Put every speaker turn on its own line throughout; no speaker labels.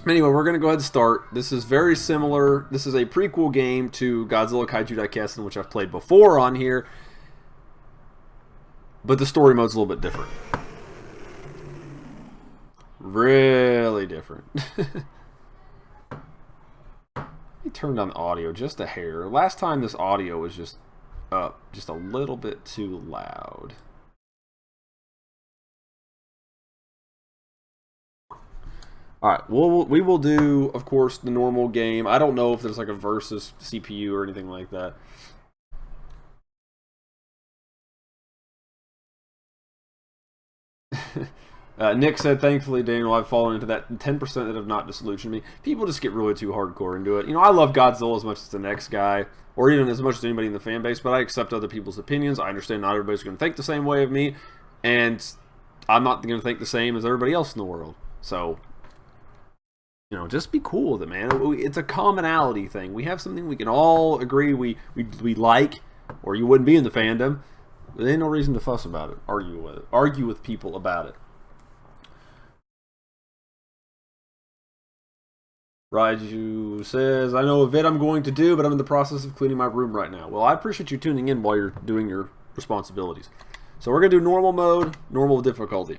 Anyway, we're going to go ahead and start. This is very similar. This is a prequel game to Godzilla Kaiju Daikessen, which I've played before on here. But the story mode's a little bit different. Really different. Let me turn down the audio just a hair. Last time this audio was just up just a little bit too loud. Alright, we will do, of course, the normal game. I don't know if there's like a versus CPU or anything like that. Nick said, thankfully, Daniel, I've fallen into that 10% that have not disillusioned me. People just get really too hardcore into it. You know, I love Godzilla as much as the next guy, or even as much as anybody in the fan base, but I accept other people's opinions. I understand not everybody's going to think the same way of me, and I'm not going to think the same as everybody else in the world. So, you know, just be cool with it, man. It's a commonality thing. We have something we can all agree we like, or you wouldn't be in the fandom. There ain't no reason to fuss about it. Argue with people about it. Raiju says, I know a vid I'm going to do, but I'm in the process of cleaning my room right now. Well, I appreciate you tuning in while you're doing your responsibilities. So we're going to do normal mode, normal difficulty.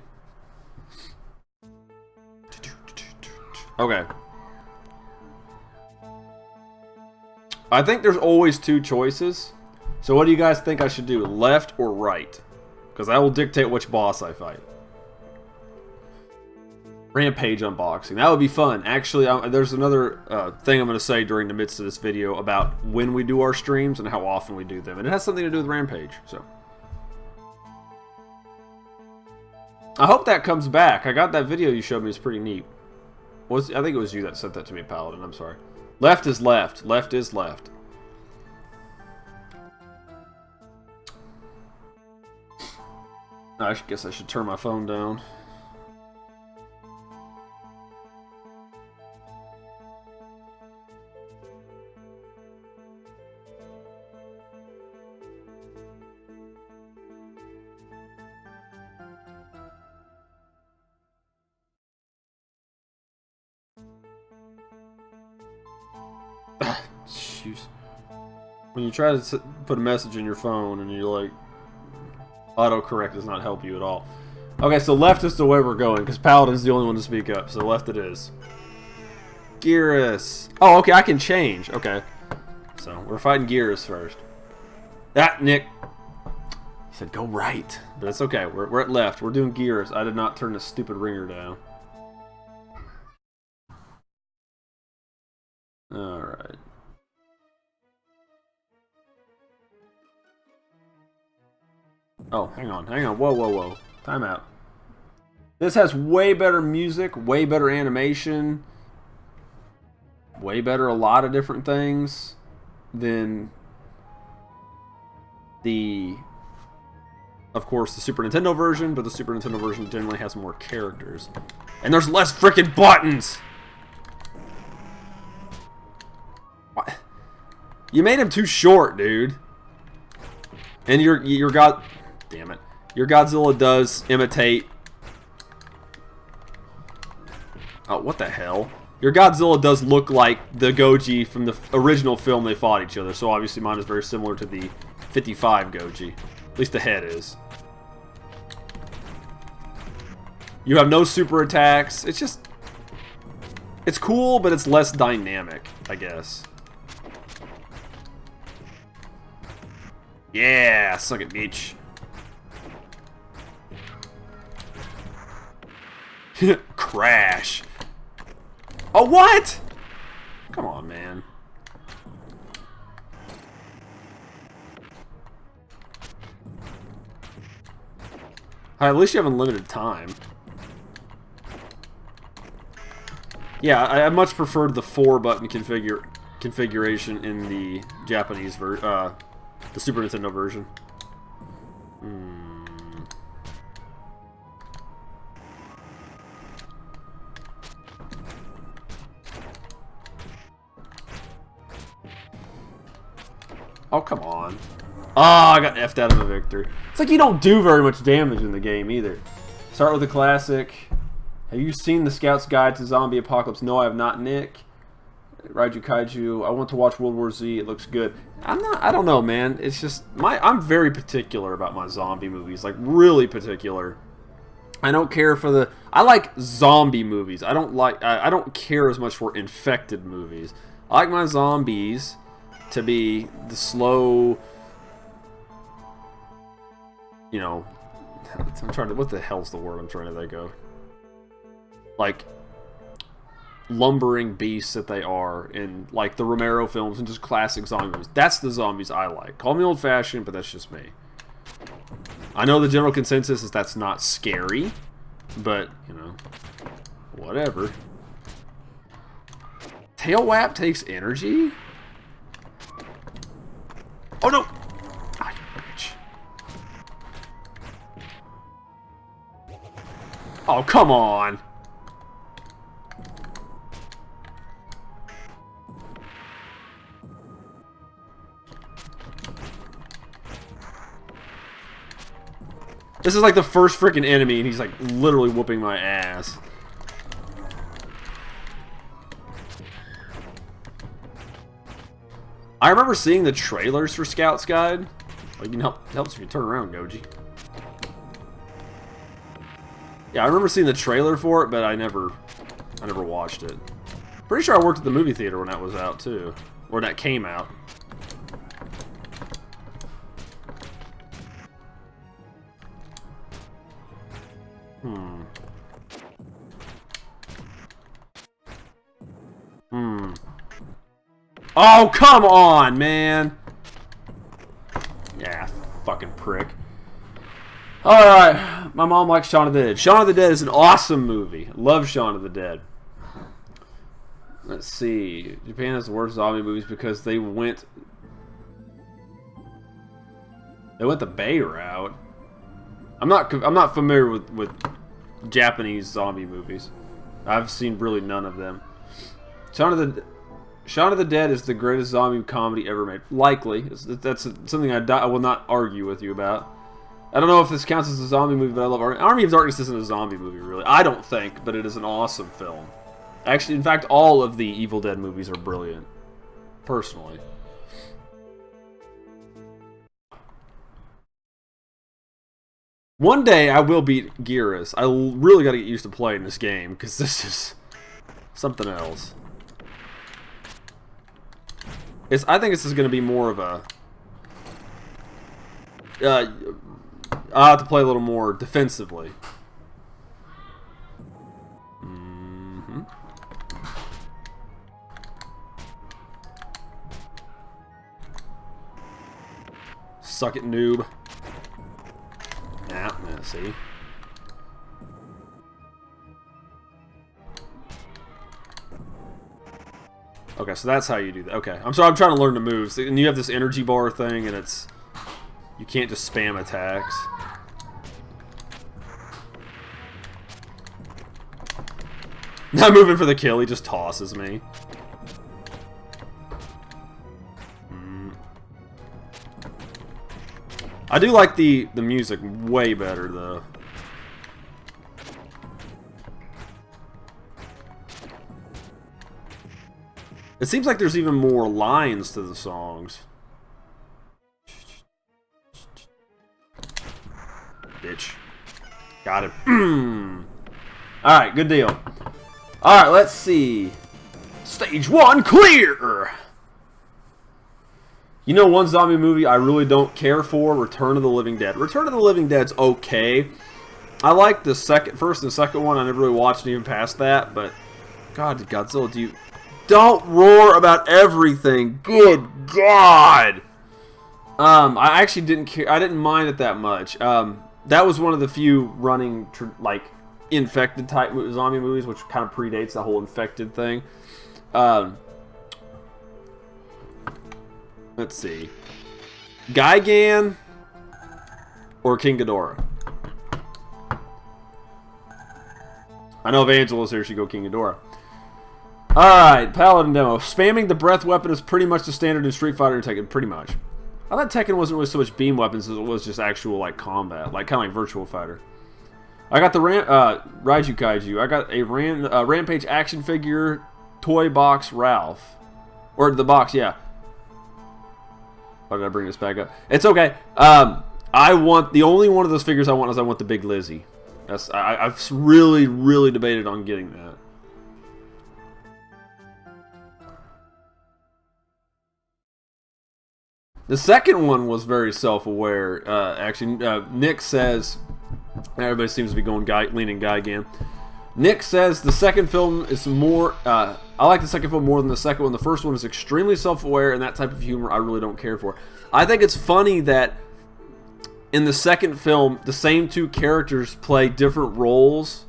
Okay. I think there's always two choices. So what do you guys think I should do, left or right? Because that will dictate which boss I fight. Rampage unboxing. That would be fun. Actually, there's another thing I'm going to say during the midst of this video about when we do our streams and how often we do them. And it has something to do with Rampage. So I hope that comes back. I got that video you showed me. It's pretty neat. I think it was you that sent that to me, Paladin. I'm sorry. Left is left. Left is left. I guess I should turn my phone down. When you try to put a message in your phone and you're like, autocorrect does not help you at all. Okay, so left is the way we're going because Paladin's the only one to speak up, so left it is. Gearus. Oh, okay, I can change. Okay. So we're fighting Gearus first. Ah, Nick. He said go right, but it's okay. We're at left. We're doing Gearus. I did not turn this stupid ringer down. Alright. Oh, hang on. Whoa. Time out. This has way better music, way better animation, way better a lot of different things than the, of course, the Super Nintendo version, but the Super Nintendo version generally has more characters. And there's less freaking buttons! What? You made him too short, dude. And your God... Damn it. Your Godzilla does imitate... Oh, what the hell? Your Godzilla does look like the Goji from the original film they fought each other, so obviously mine is very similar to the 55 Goji. At least the head is. You have no super attacks. It's just... It's cool, but it's less dynamic, I guess. Yeah, suck it, bitch. Crash. Oh, what? Come on, man. At least you have unlimited time. Yeah, I much preferred the 4-button configuration in the Japanese version, the Super Nintendo version. Oh, come on. Oh, I got F'd out of a victory. It's like you don't do very much damage in the game either. Start with the classic. Have you seen the Scout's Guide to Zombie Apocalypse? No, I have not, Nick. Raiju Kaiju. I want to watch World War Z. It looks good. I don't know, man. It's just I'm very particular about my zombie movies. Like, really particular. I don't care for the... I like zombie movies. I don't care as much for infected movies. I like my zombies to be the slow... You know... I'm trying to... What the hell's the word I'm trying to think of? Like... lumbering beasts that they are in, like, the Romero films and just classic zombie movies. That's the zombies I like. Call me old-fashioned, but that's just me. I know the general consensus is that's not scary, but, you know, whatever. Tail Whap takes energy? Oh, no! Ah, you bitch. Oh, come on! This is like the first freaking enemy, and he's like literally whooping my ass. I remember seeing the trailers for Scout's Guide. Like, you know, it helps if you turn around, Goji. Yeah, I remember seeing the trailer for it, but I never watched it. Pretty sure I worked at the movie theater when that was out too, or that came out. Oh, come on, man! Yeah, fucking prick. Alright, my mom likes Shaun of the Dead. Shaun of the Dead is an awesome movie. Love Shaun of the Dead. Let's see. Japan has the worst zombie movies because they went the Bay route. I'm not familiar with Japanese zombie movies. I've seen really none of them. Shaun of the Dead is the greatest zombie comedy ever made. Likely. That's something I will not argue with you about. I don't know if this counts as a zombie movie, but I love Army of Darkness isn't a zombie movie, really. I don't think, but it is an awesome film. Actually, in fact, all of the Evil Dead movies are brilliant. Personally. One day, I will beat Geras. I really got to get used to playing this game, because this is something else. I think this is going to be more of a... I'll have to play a little more defensively. Suck it, noob. Nah, let's see. Okay, so that's how you do that. Okay, I'm trying to learn the moves, and you have this energy bar thing, and it's you can't just spam attacks. Not moving for the kill, he just tosses me. I do like the music way better though. It seems like there's even more lines to the songs. Bitch. Got it. Alright, good deal. Alright, let's see. Stage 1 clear! You know one zombie movie I really don't care for? Return of the Living Dead. Return of the Living Dead's okay. I like the first and second one. I never really watched even past that, but... God, Godzilla, don't roar about everything. Good God! I actually didn't care. I didn't mind it that much. That was one of the few running, like, infected type zombie movies, which kind of predates the whole infected thing. Let's see. Gigan or King Ghidorah? I know if Angela's here, she'd go King Ghidorah. Alright, Paladin demo. Spamming the breath weapon is pretty much the standard in Street Fighter and Tekken. Pretty much. I thought Tekken wasn't really so much beam weapons as it was just actual, like, combat. Like, kind of like Virtual Fighter. I got the Raiju Kaiju. I got a Rampage action figure toy box Ralph. Or the box, yeah. Why did I bring this back up? It's okay. I want, the only one of those figures I want is I want the Big Lizzie. I've really, really debated on getting that. The second one was very self-aware. Actually, Nick says, everybody seems to be going leaning Gigan. Nick says the second film is more. I like the second film more than the second one. The first one is extremely self-aware, and that type of humor I really don't care for. I think it's funny that in the second film, the same two characters play different roles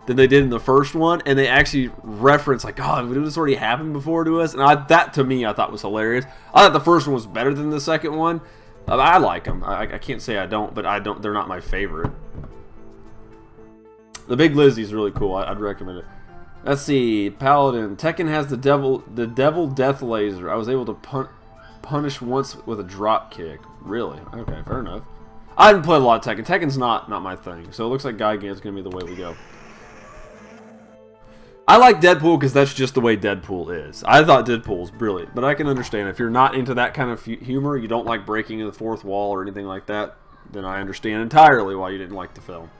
than they did in the first one, and they actually reference like, "Oh, did this already happen before to us?" And that to me, I thought was hilarious. I thought the first one was better than the second one. I like them. I can't say I don't, but I don't. They're not my favorite. The Big Lizzie's really cool. I'd recommend it. Let's see. Paladin. Tekken has the devil death laser. I was able to punish once with a drop kick. Really? Okay, fair enough. I haven't played a lot of Tekken. Tekken's not my thing. So it looks like Gigan's going to be the way we go. I like Deadpool because that's just the way Deadpool is. I thought Deadpool was brilliant. But I can understand if you're not into that kind of humor, you don't like breaking the fourth wall or anything like that, then I understand entirely why you didn't like the film.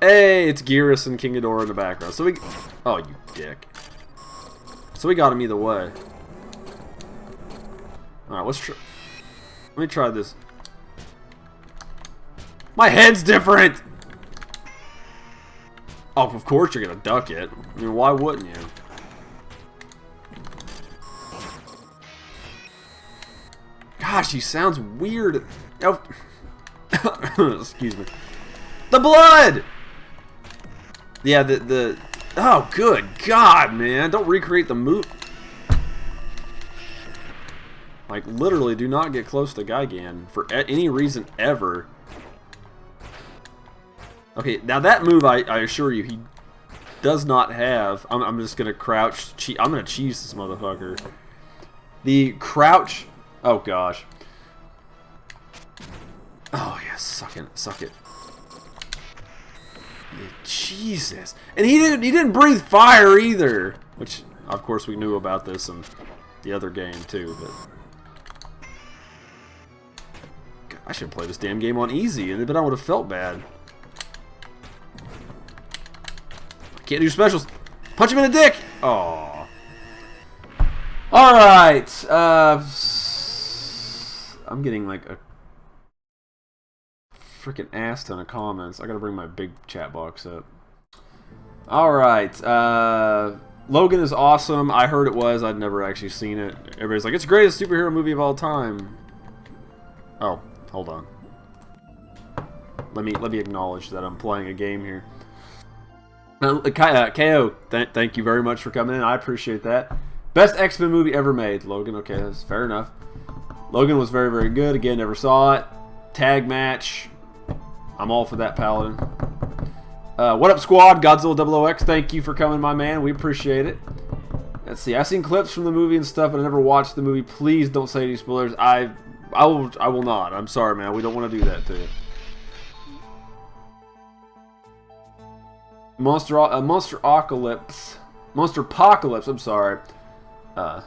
Hey, it's Gearus and King Ghidorah in the background. So we... Oh, you dick. So we got him either way. Alright, let's try... Let me try this. My head's different! Oh, of course you're gonna duck it. I mean, why wouldn't you? Gosh, he sounds weird. Oh. Excuse me. The blood! Yeah, the... Oh, good God, man. Don't recreate the move. Like, literally, do not get close to Gigan for any reason ever. Okay, now that move, I assure you, he does not have... I'm just going to crouch... I'm going to cheese this motherfucker. The crouch... Oh, gosh. Oh, yeah, suck it. Suck it. Jesus. And he didn't breathe fire either. Which, of course, we knew about this in the other game, too. But God, I should play this damn game on easy, but I would have felt bad. I can't do specials. Punch him in the dick! Aww. Alright. I'm getting like a freaking ass ton of comments. I gotta bring my big chat box up. Alright. Logan is awesome. I heard it was. I'd never actually seen it. Everybody's like, it's the greatest superhero movie of all time. Oh, hold on. Let me acknowledge that I'm playing a game here. KO, thank you very much for coming in. I appreciate that. Best X-Men movie ever made. Logan, okay, that's fair enough. Logan was very, very good. Again, never saw it. Tag match. I'm all for that, Paladin. What up, squad? Godzilla 00X, thank you for coming, my man. We appreciate it. Let's see. I've seen clips from the movie and stuff, but I never watched the movie. Please don't say any spoilers. I will not. I'm sorry, man. We don't want to do that to you. Monster Apocalypse. I'm sorry. I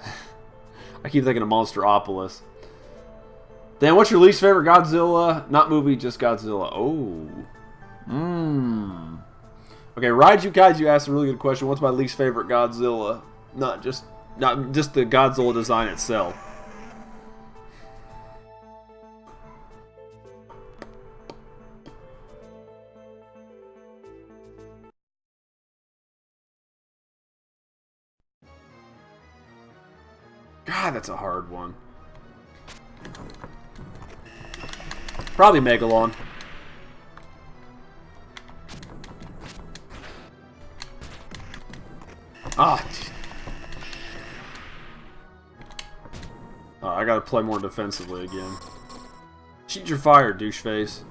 keep thinking of Monsteropolis. Dan, what's your least favorite Godzilla? Not movie, just Godzilla. Oh. Okay, Raiju Kaiju asked a really good question. What's my least favorite Godzilla? Not just the Godzilla design itself. God, that's a hard one. Probably Megalon. Ah. Oh, I gotta play more defensively again. Shoot your fire, douche face.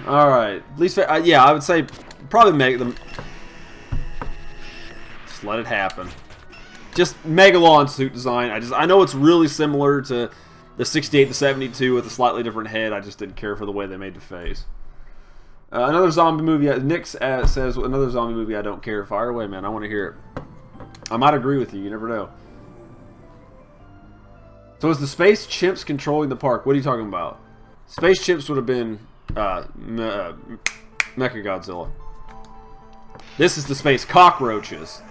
Alright. Least yeah, I would say probably make them. Just let it happen. Just Megalon suit design. I know it's really similar to the 68 to 72 with a slightly different head. I just didn't care for the way they made the face. Another zombie movie. Nick says another zombie movie I don't care. Fire away, man. I want to hear it. I might agree with you. You never know. So is the space chimps controlling the park? What are you talking about? Space chimps would have been Mechagodzilla. This is the space cockroaches.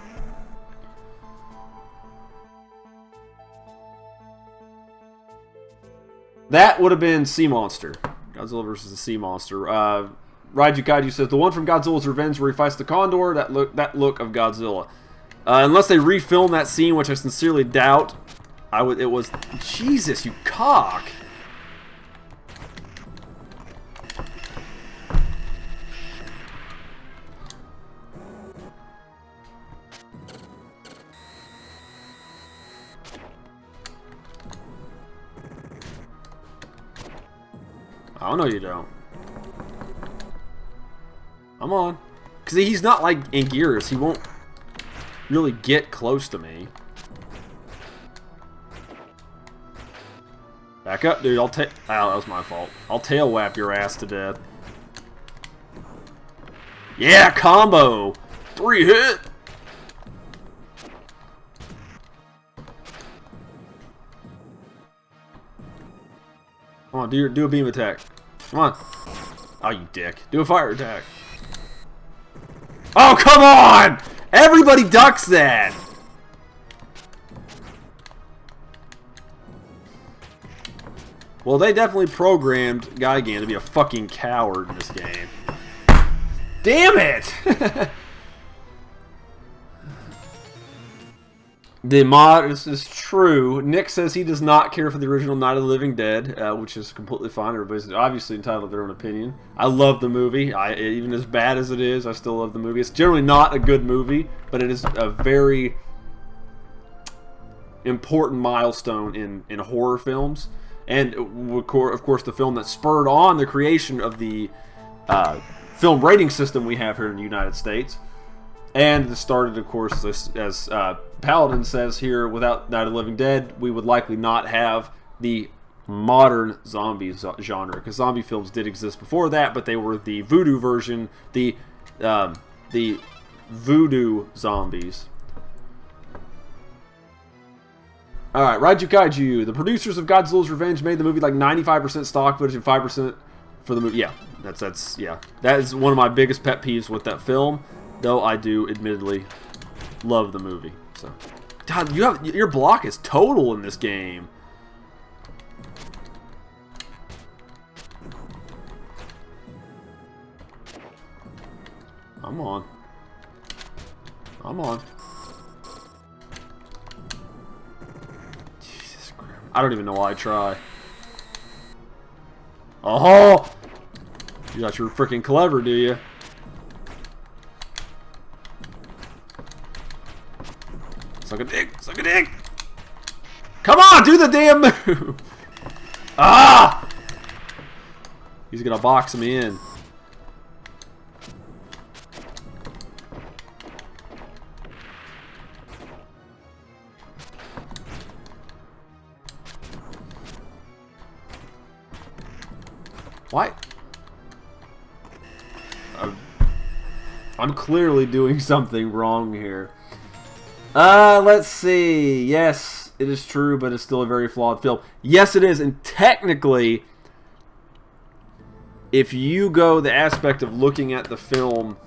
That would have been Sea Monster. Godzilla versus the Sea Monster. Raiju Kaiju says the one from Godzilla's Revenge where he fights the Condor. That look of Godzilla. Unless they refilm that scene, which I sincerely doubt. It was Jesus, you cock. Oh, no, you don't. Come on. Because he's not like in Gears. He won't really get close to me. Back up, dude. Ow, that was my fault. I'll tail whap your ass to death. Yeah, combo! 3 hit! Come on, do a beam attack. Come on. Oh, you dick. Do a fire attack. Oh, come on! Everybody ducks that! Well, they definitely programmed Gigan to be a fucking coward in this game. Damn it! The mod, this is true. Nick says he does not care for the original Night of the Living Dead, which is completely fine. Everybody's obviously entitled to their own opinion. I love the movie. Even as bad as it is, I still love the movie. It's generally not a good movie, but it is a very important milestone in horror films. And, of course, the film that spurred on the creation of the film rating system we have here in the United States. And this started, of course, as Paladin says here, without Night of the Living Dead, we would likely not have the modern zombie genre. Because zombie films did exist before that, but they were the voodoo version, the voodoo zombies. Alright, Raiju Kaiju. The producers of Godzilla's Revenge made the movie like 95% stock footage and 5% for the movie. Yeah, yeah. That is one of my biggest pet peeves with that film. Though I do, admittedly, love the movie. So, God, your block is total in this game. Come on. Come on. Jesus Christ. I don't even know why I try. Oh! You thought you were freaking clever, do you? Suck a dick! Suck a dick! Come on! Do the damn move! Ah! He's gonna box me in. What? I'm clearly doing something wrong here. Let's see. Yes, it is true, but it's still a very flawed film. Yes, it is, and technically, if you go the aspect of looking at the film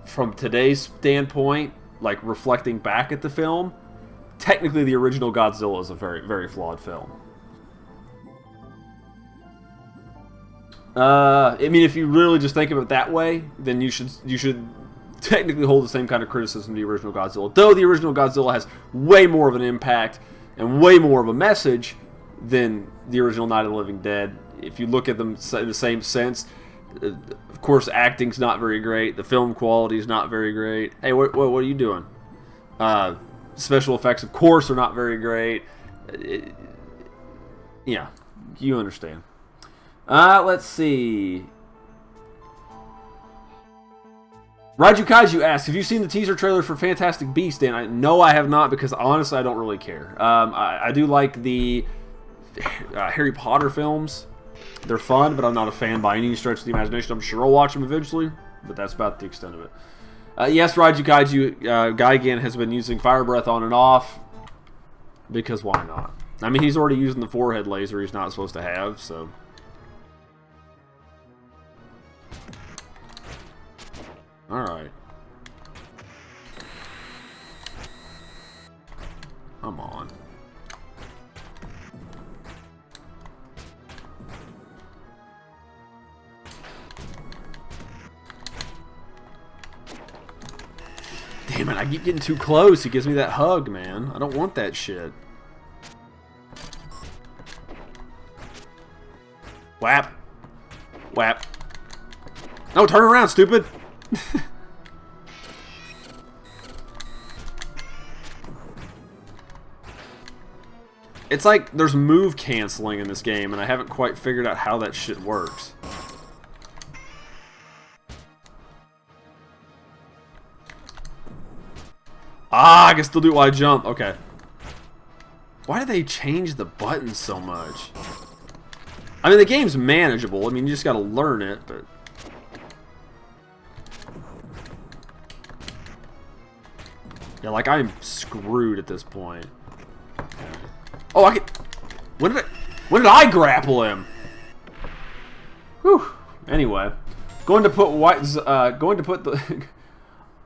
from today's standpoint, like reflecting back at the film, technically the original Godzilla is a very, very flawed film. I mean, if you really just think of it that way, then you should technically hold the same kind of criticism to the original Godzilla. Though the original Godzilla has way more of an impact and way more of a message than the original Night of the Living Dead. If you look at them in the same sense, of course, acting's not very great. The film quality is not very great. Hey, what are you doing? Special effects, of course, are not very great. Yeah, you understand. Let's see. Raiju Kaiju asks, have you seen the teaser trailer for Fantastic Beasts? And no, I have not, because honestly, I don't really care. I do like the Harry Potter films. They're fun, but I'm not a fan by any stretch of the imagination. I'm sure I'll watch them eventually, but that's about the extent of it. Yes, Raiju Kaiju Gaigan has been using fire breath on and off, because why not? I mean, he's already using the forehead laser he's not supposed to have, so... Alright. Come on. Damn it, I keep getting too close. He gives me that hug, man. I don't want that shit. Whap. Whap. No, turn around, stupid. It's like there's move canceling in this game, and I haven't quite figured out how that shit works. Ah, I can still do it while I jump. Okay. Why did they change the buttons so much? I mean, the game's manageable. I mean, you just gotta learn it, but... Yeah, like, I'm screwed at this point. Oh, I can... When did I grapple him? Whew. Anyway. Going to put the...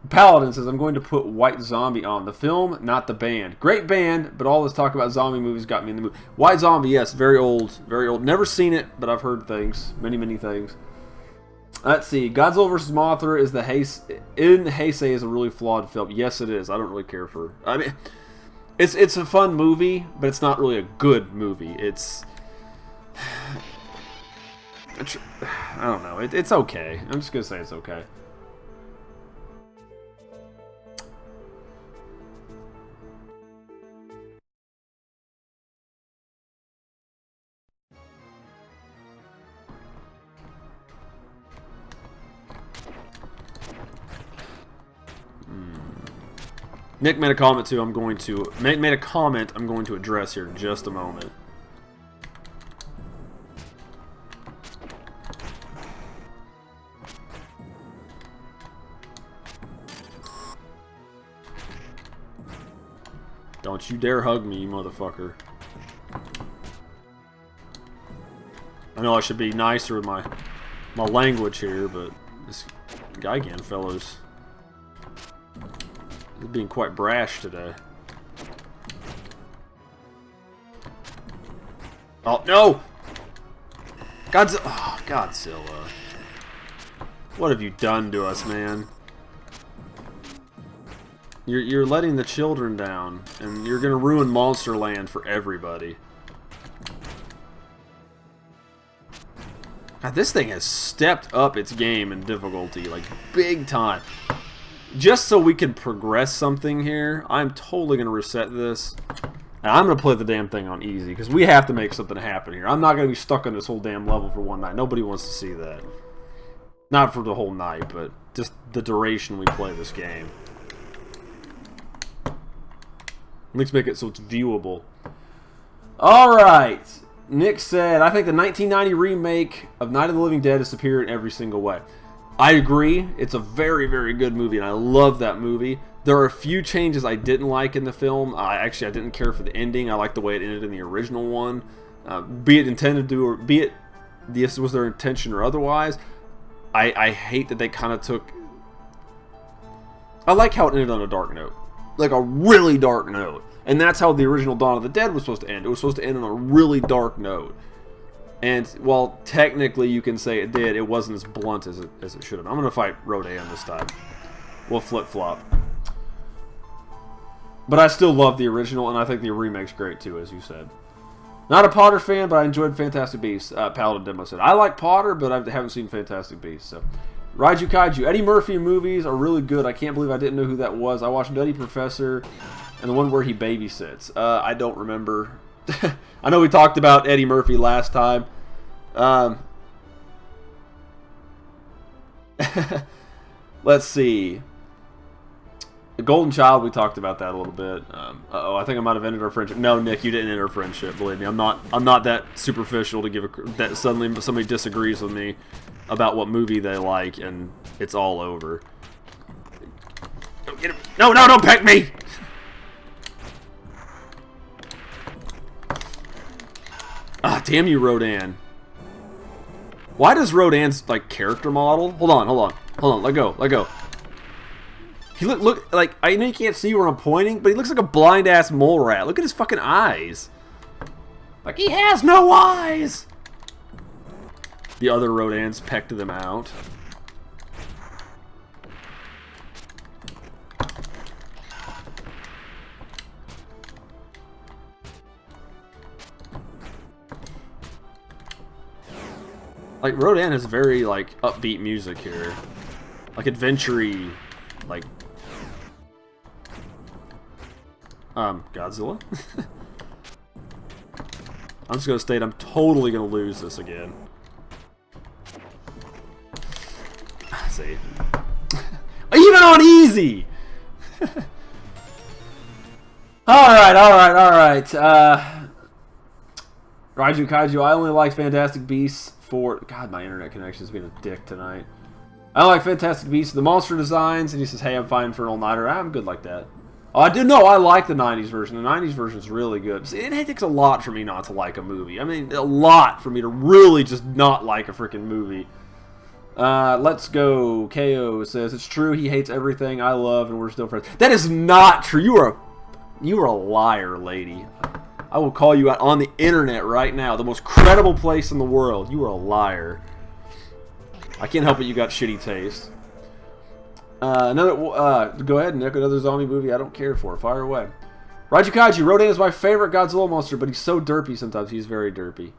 Paladin says, I'm going to put White Zombie on. The film, not the band. Great band, but all this talk about zombie movies got me in the mood. White Zombie, yes, very old. Very old. Never seen it, but I've heard things. Many, many things. Let's see. Godzilla vs. Mothra is the Heisei is a really flawed film. Yes, it is. I don't really care for... I mean, it's a fun movie, but it's not really a good movie. It's... I don't know. It's okay. I'm just going to say it's okay. Nick made a comment too. I'm going to address here in just a moment. Don't you dare hug me, you motherfucker. I know I should be nicer with my language here, but this Gigan fellow's being quite brash today. Oh, no! Godzilla! Oh, Godzilla. What have you done to us, man? You're letting the children down, and you're gonna ruin Monster Land for everybody. God, this thing has stepped up its game in difficulty, like, big time. Just so we can progress something here, I'm totally going to reset this. And I'm going to play the damn thing on easy, because we have to make something happen here. I'm not going to be stuck on this whole damn level for one night. Nobody wants to see that. Not for the whole night, but just the duration we play this game. Let's make it so it's viewable. Alright. Nick said, I think the 1990 remake of Night of the Living Dead is superior in every single way. I agree. It's a very, very good movie, and I love that movie. There are a few changes I didn't like in the film. I didn't care for the ending. I like the way it ended in the original one. Be it intended to, or be it this was their intention or otherwise. I hate that they kind of took... I like how it ended on a dark note. Like a really dark note. And that's how the original Dawn of the Dead was supposed to end. It was supposed to end on a really dark note. And while technically you can say it did, it wasn't as blunt as it should have. I'm going to fight Rodan this time. We'll flip-flop. But I still love the original, and I think the remake's great too, as you said. Not a Potter fan, but I enjoyed Fantastic Beasts. Paladin Demo said. I like Potter, but I haven't seen Fantastic Beasts. So, Raiju Kaiju. Eddie Murphy movies are really good. I can't believe I didn't know who that was. I watched Nutty Professor and the one where he babysits. I don't remember. I know we talked about Eddie Murphy last time. Let's see. The Golden Child, we talked about that a little bit. Uh-oh, I think I might have ended our friendship. No, Nick, you didn't end our friendship. Believe me, I'm not that superficial to give that suddenly somebody disagrees with me about what movie they like and it's all over. Don't get him. No, don't peck me. Ah, damn you, Rodan. Why does Rodan's like character model? Hold on. Let go. He look like, I know you can't see where I'm pointing, but he looks like a blind ass mole rat. Look at his fucking eyes. Like he has no eyes. The other Rodans pecked them out. Like Rodan has very like upbeat music here, like adventure-y, like Godzilla. I'm just gonna state I'm totally gonna lose this again. See, even on easy. All right. Raiju Kaiju. I only like Fantastic Beasts for... God, my internet connection is being a dick tonight. I like Fantastic Beasts, the monster designs, and he says, hey, I'm fine for an all-nighter. I'm good like that. Oh, I do know, I like the 90s version. The 90s version is really good. See, it takes a lot for me not to like a movie. I mean, a lot for me to really just not like a freaking movie. Let's go. KO says, it's true, he hates everything I love, and we're still friends. That is not true. You are a liar, lady. I will call you out on the internet right now. The most credible place in the world. You are a liar. I can't help it. You got shitty taste. Go ahead, Nick. Another zombie movie I don't care for. Fire away. Raiju Kaiju. Rodan is my favorite Godzilla monster, but he's so derpy sometimes. He's very derpy.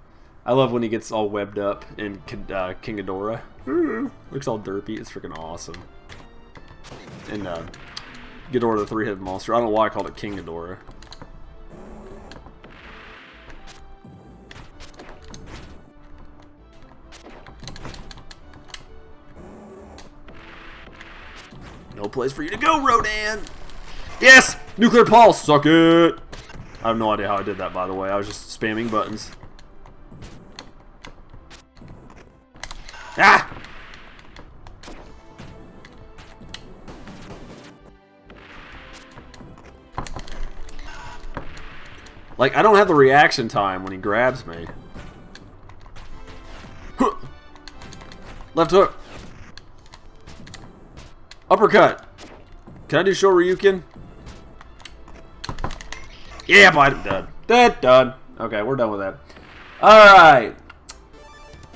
I love when he gets all webbed up in King Ghidorah. Looks all derpy. It's freaking awesome. And Ghidorah, the three-headed monster. I don't know why I called it King Ghidorah. No place for you to go, Rodan! Yes! Nuclear Pulse! Suck it! I have no idea how I did that, by the way. I was just spamming buttons. Ah! Like, I don't have the reaction time when he grabs me. Left hook. Uppercut. Can I do Shoryuken? Yeah, but done. Okay, we're done with that. Alright.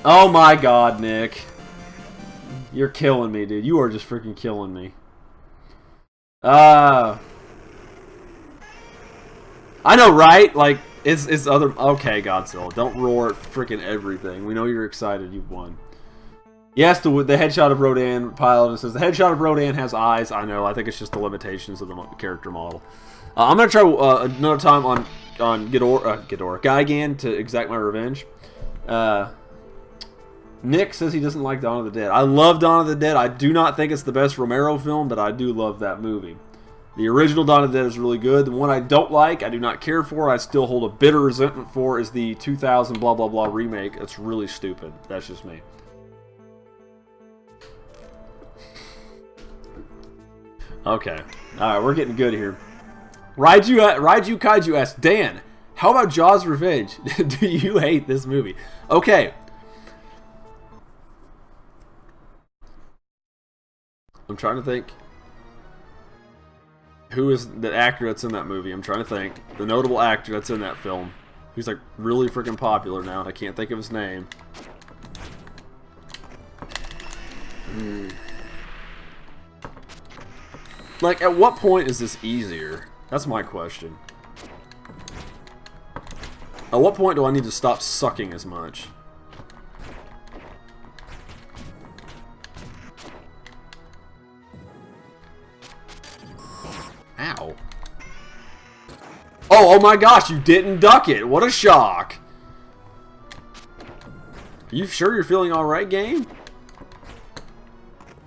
Oh my god, Nick. You're killing me, dude. You are just freaking killing me. I know, right? Like, it's other... Okay, Godzilla. Don't roar at freaking everything. We know you're excited. You've won. Yes, the headshot of Rodan pilot says the headshot of Rodan has eyes. I know. I think it's just the limitations of the character model. I'm gonna try another time on Ghidorah, Gigan to exact my revenge. Nick says he doesn't like Dawn of the Dead. I love Dawn of the Dead. I do not think it's the best Romero film, but I do love that movie. The original Dawn of the Dead is really good. The one I don't like, I do not care for, I still hold a bitter resentment for, is the 2000 blah blah blah remake. That's really stupid. That's just me. Okay. Alright, we're getting good here. Raiju Kaiju asks, Dan, how about Jaws Revenge? Do you hate this movie? Okay. I'm trying to think. Who is the actor that's in that movie? I'm trying to think. The notable actor that's in that film. Who's like really freaking popular now, and I can't think of his name. Like, at what point is this easier? That's my question. At what point do I need to stop sucking as much? Ow. Oh my gosh, you didn't duck it. What a shock. Are you sure you're feeling alright, game?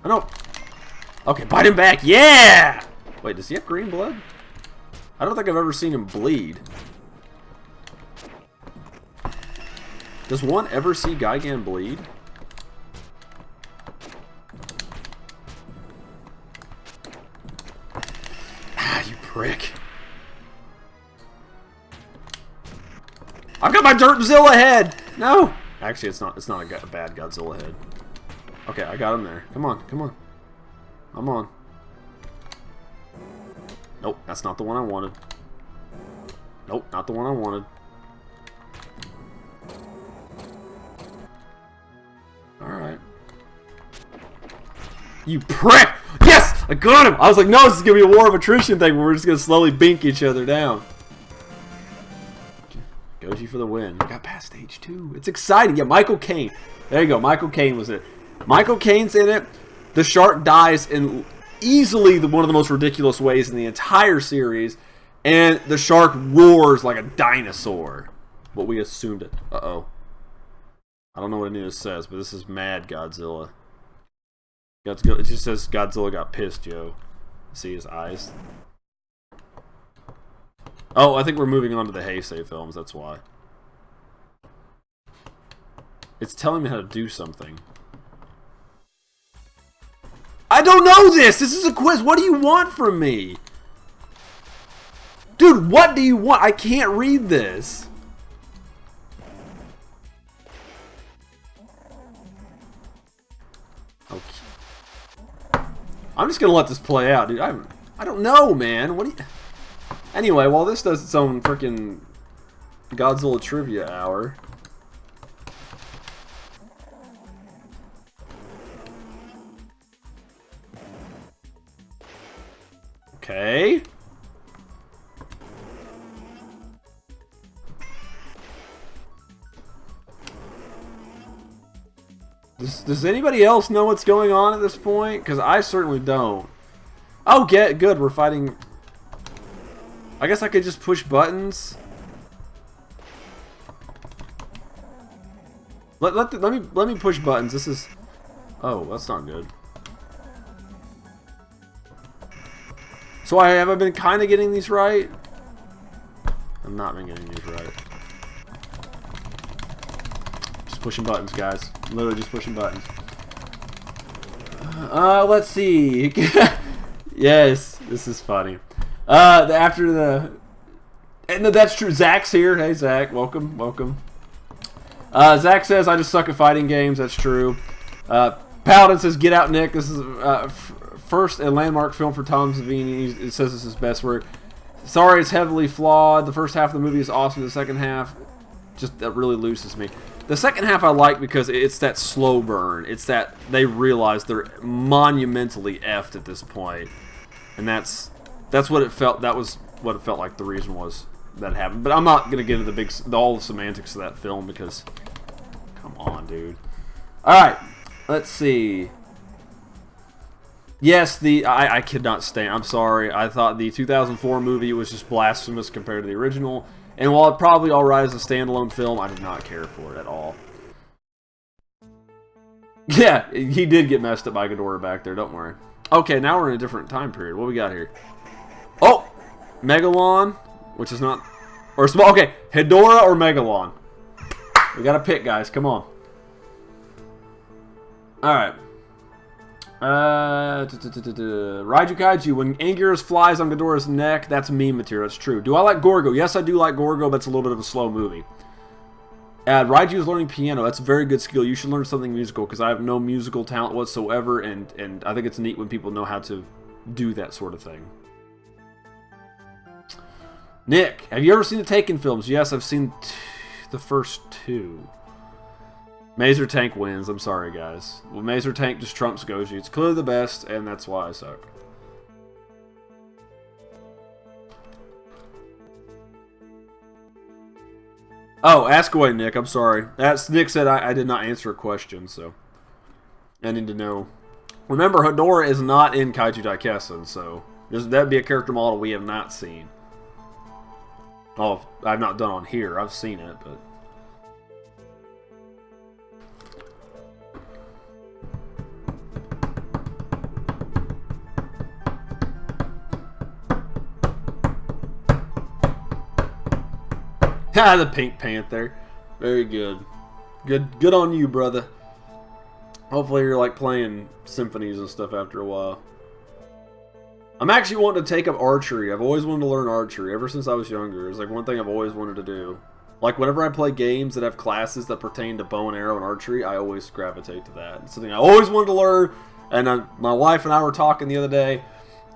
I don't... Okay, bite him back. Yeah! Wait, does he have green blood? I don't think I've ever seen him bleed. Does one ever see Gigan bleed? Ah, you prick. I've got my Derpzilla head! No! Actually, it's not a bad Godzilla head. Okay, I got him there. Come on, come on. I'm on. Nope, that's not the one I wanted. Nope, not the one I wanted. Alright. You prick! Yes! I got him! I was like, no, this is going to be a war of attrition thing where we're just going to slowly bink each other down. Goji for the win. We got past stage 2. It's exciting. Yeah, Michael Caine. There you go. Michael Caine was it. Michael Caine's in it. The shark dies in easily one of the most ridiculous ways in the entire series. And the shark roars like a dinosaur. What we assumed it. Uh-oh. I don't know what any of this says, but this is Mad Godzilla. It just says Godzilla got pissed, yo. See his eyes? Oh, I think we're moving on to the Heisei films, that's why. It's telling me how to do something. I don't know this! This is a quiz! What do you want from me? Dude, what do you want? I can't read this. Okay. I'm just gonna let this play out, dude. I don't know, man. What do you... Anyway, while this does its own freaking Godzilla trivia hour. Okay. Does anybody else know what's going on at this point? Because I certainly don't. Oh, good. We're fighting... I guess I could just push buttons. Let me push buttons. This is... Oh, that's not good. So have I been kind of getting these right? I've not been getting these right. Just pushing buttons, guys. Literally just pushing buttons. Let's see. Yes, this is funny. After the... No, that's true. Zach's here. Hey, Zach. Welcome. Welcome. Zach says, I just suck at fighting games. That's true. Paladin says, get out, Nick. This is first a landmark film for Tom Savini. It says this is best work. Sorry, it's heavily flawed. The first half of the movie is awesome. The second half, just that really loses me. The second half I like because it's that slow burn. It's that they realize they're monumentally effed at this point. And that's what it felt. That was what it felt like the reason was that happened. But I'm not gonna get into all the semantics of that film because, come on, dude. All right, let's see. Yes, I could not stand. I'm sorry. I thought the 2004 movie was just blasphemous compared to the original. And while it probably alright as a standalone film, I did not care for it at all. Yeah, he did get messed up by Ghidorah back there. Don't worry. Okay, now we're in a different time period. What we got here? Oh! Megalon, which is not... Or small... Okay, Hedorah or Megalon? We gotta pick, guys. Come on. Alright. Raiju Kaiju. When Anguirus flies on Ghidorah's neck, that's meme material. That's true. Do I like Gorgo? Yes, I do like Gorgo, but it's a little bit of a slow movie. Raiju is learning piano. That's a very good skill. You should learn something musical, because I have no musical talent whatsoever, and I think it's neat when people know how to do that sort of thing. Nick, have you ever seen the Taken films? Yes, I've seen the first two. Mazer Tank wins. I'm sorry, guys. Well, Mazer Tank just trumps Goji. It's clearly the best, and that's why I suck. Oh, ask away, Nick. I'm sorry. Nick said I did not answer a question, so I need to know. Remember, Hedorah is not in Kaiju Daikessen, so that'd be a character model we have not seen. Oh, I've not done on here. I've seen it, but... Ha, the Pink Panther. Very good. Good on you, brother. Hopefully you're like playing symphonies and stuff after a while. I'm actually wanting to take up archery. I've always wanted to learn archery ever since I was younger. It's like one thing I've always wanted to do. Like whenever I play games that have classes that pertain to bow and arrow and archery, I always gravitate to that. It's something I always wanted to learn. And my wife and I were talking the other day,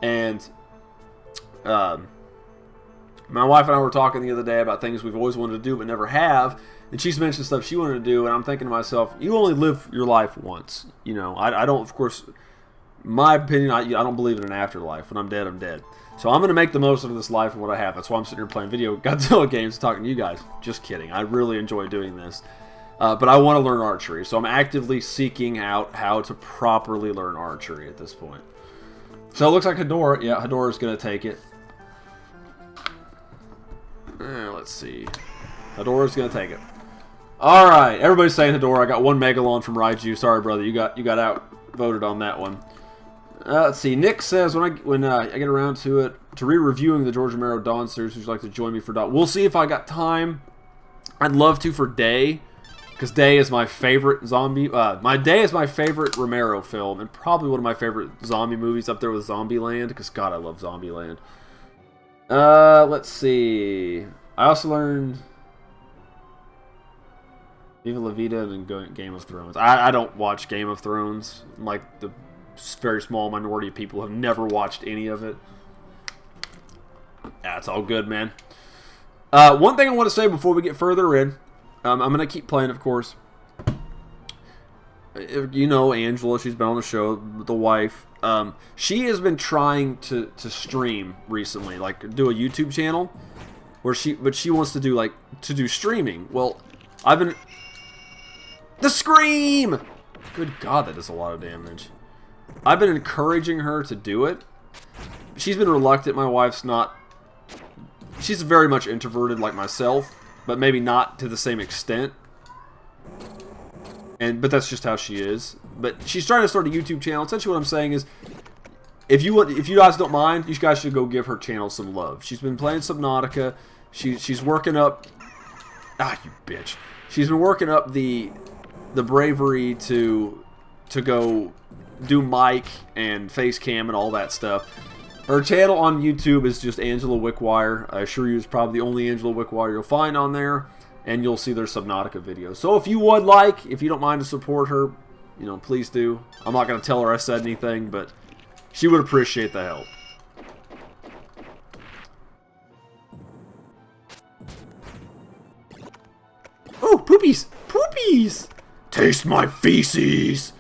and about things we've always wanted to do but never have. And she's mentioned stuff she wanted to do, and I'm thinking to myself, you only live your life once. You know, I don't, of course, my opinion, I don't believe in an afterlife. When I'm dead, I'm dead. So I'm going to make the most of this life and what I have. That's why I'm sitting here playing Godzilla games talking to you guys. Just kidding. I really enjoy doing this. But I want to learn archery, so I'm actively seeking out how to properly learn archery at this point. So it looks like Hedorah. Yeah, Hedorah's going to take it. Let's see. Hedorah's going to take it. Alright, everybody's saying Hedorah. I got one Megalon from Raiju. Sorry, brother. You got outvoted on that one. Let's see. Nick says, when I get around to it, to re-reviewing the George Romero Dawn series, would you like to join me for Dawn? We'll see if I got time. I'd love to for Day, because Day is my favorite zombie. Day is my favorite Romero film, and probably one of my favorite zombie movies, up there with Zombieland, because God, I love Zombieland. Let's see. I also learned Viva La Vida and Game of Thrones. I don't watch Game of Thrones. I'm like the very small minority of people have never watched any of it. That's all good, man. One thing I want to say before we get further in, I'm going to keep playing, of course. You know Angela, she's been on the show, the wife. She has been trying to stream recently, like do a YouTube channel, but she wants to do streaming. Well, the scream! Good God, that does a lot of damage. I've been encouraging her to do it. She's been reluctant. My wife's not. She's very much introverted like myself, but maybe not to the same extent. But that's just how she is. But she's trying to start a YouTube channel. Essentially what I'm saying is, if you guys don't mind, you guys should go give her channel some love. She's been playing Subnautica. She's working up. Ah, you bitch. She's been working up the bravery to go do mic and face cam and all that stuff. Her channel on YouTube is just Angela Wickwire. I assure you it's probably the only Angela Wickwire you'll find on there. And you'll see their Subnautica videos. So if you don't mind to support her, you know, please do. I'm not going to tell her I said anything, but she would appreciate the help. Oh, poopies! Poopies! Taste my feces!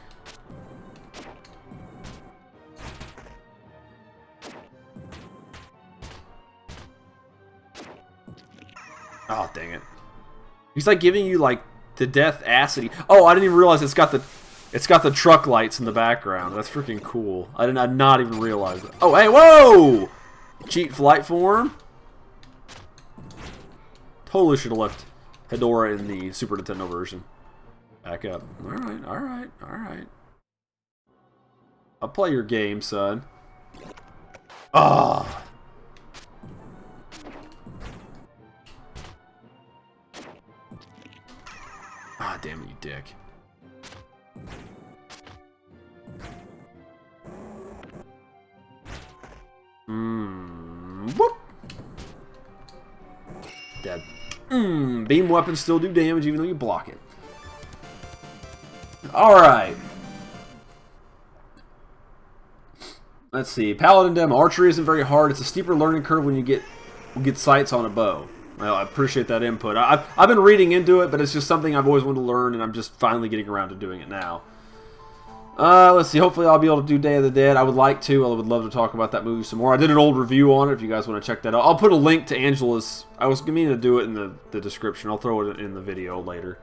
Oh, dang it. He's like giving you like the death acid. Oh, I didn't even realize it's got the truck lights in the background. That's freaking cool. I did not even realize that. Oh, hey, whoa! Cheat flight form. Totally should have left Hedorah in the Super Nintendo version. Back up. Alright, alright, alright. I'll play your game, son. Ah! Ah, damn it, you dick. Whoop! Dead. Beam weapons still do damage even though you block it. Alright. Let's see. Paladin demo. Archery isn't very hard. It's a steeper learning curve when you get sights on a bow. Well, I appreciate that input. I've been reading into it, but it's just something I've always wanted to learn, and I'm just finally getting around to doing it now. Let's see. Hopefully I'll be able to do Day of the Dead. I would like to. I would love to talk about that movie some more. I did an old review on it if you guys want to check that out. I'll put a link to Angela's. I was meaning to do it in the description. I'll throw it in the video later.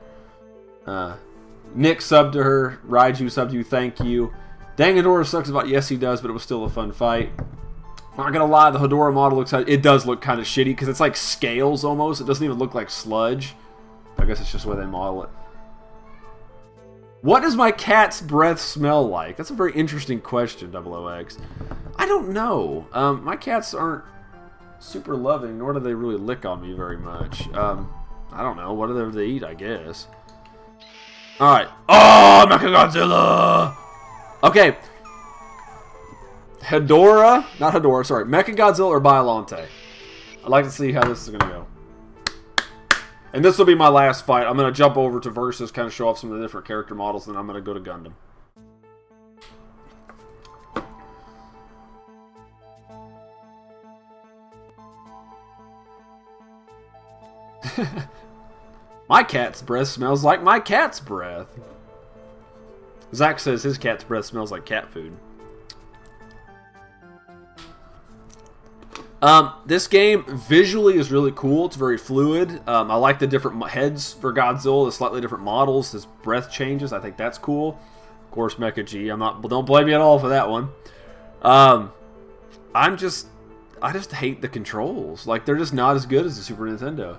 Nick subbed to her. Raiju subbed to you. Thank you. Dang, Hedorah sucks about. Yes, he does, but it was still a fun fight. Not gonna lie, the Hedorah model it does look kind of shitty because it's like scales almost. It doesn't even look like sludge. I guess it's just the way they model it. What does my cat's breath smell like? That's a very interesting question, 00X. I don't know. My cats aren't super loving, nor do they really lick on me very much. I don't know. Whatever they eat, I guess. Alright. Oh, Mechagodzilla! Okay. Not Hedorah, sorry. Mechagodzilla or Biollante? I'd like to see how this is going to go. And this will be my last fight. I'm going to jump over to Versus, kind of show off some of the different character models, then I'm going to go to Gundam. My cat's breath smells like my cat's breath. Zach says his cat's breath smells like cat food. This game visually is really cool. It's very fluid. I like the different heads for Godzilla, the slightly different models. His breath changes. I think that's cool. Of course, Mecha G. Don't blame me at all for that one. I just hate the controls. Like, they're just not as good as the Super Nintendo.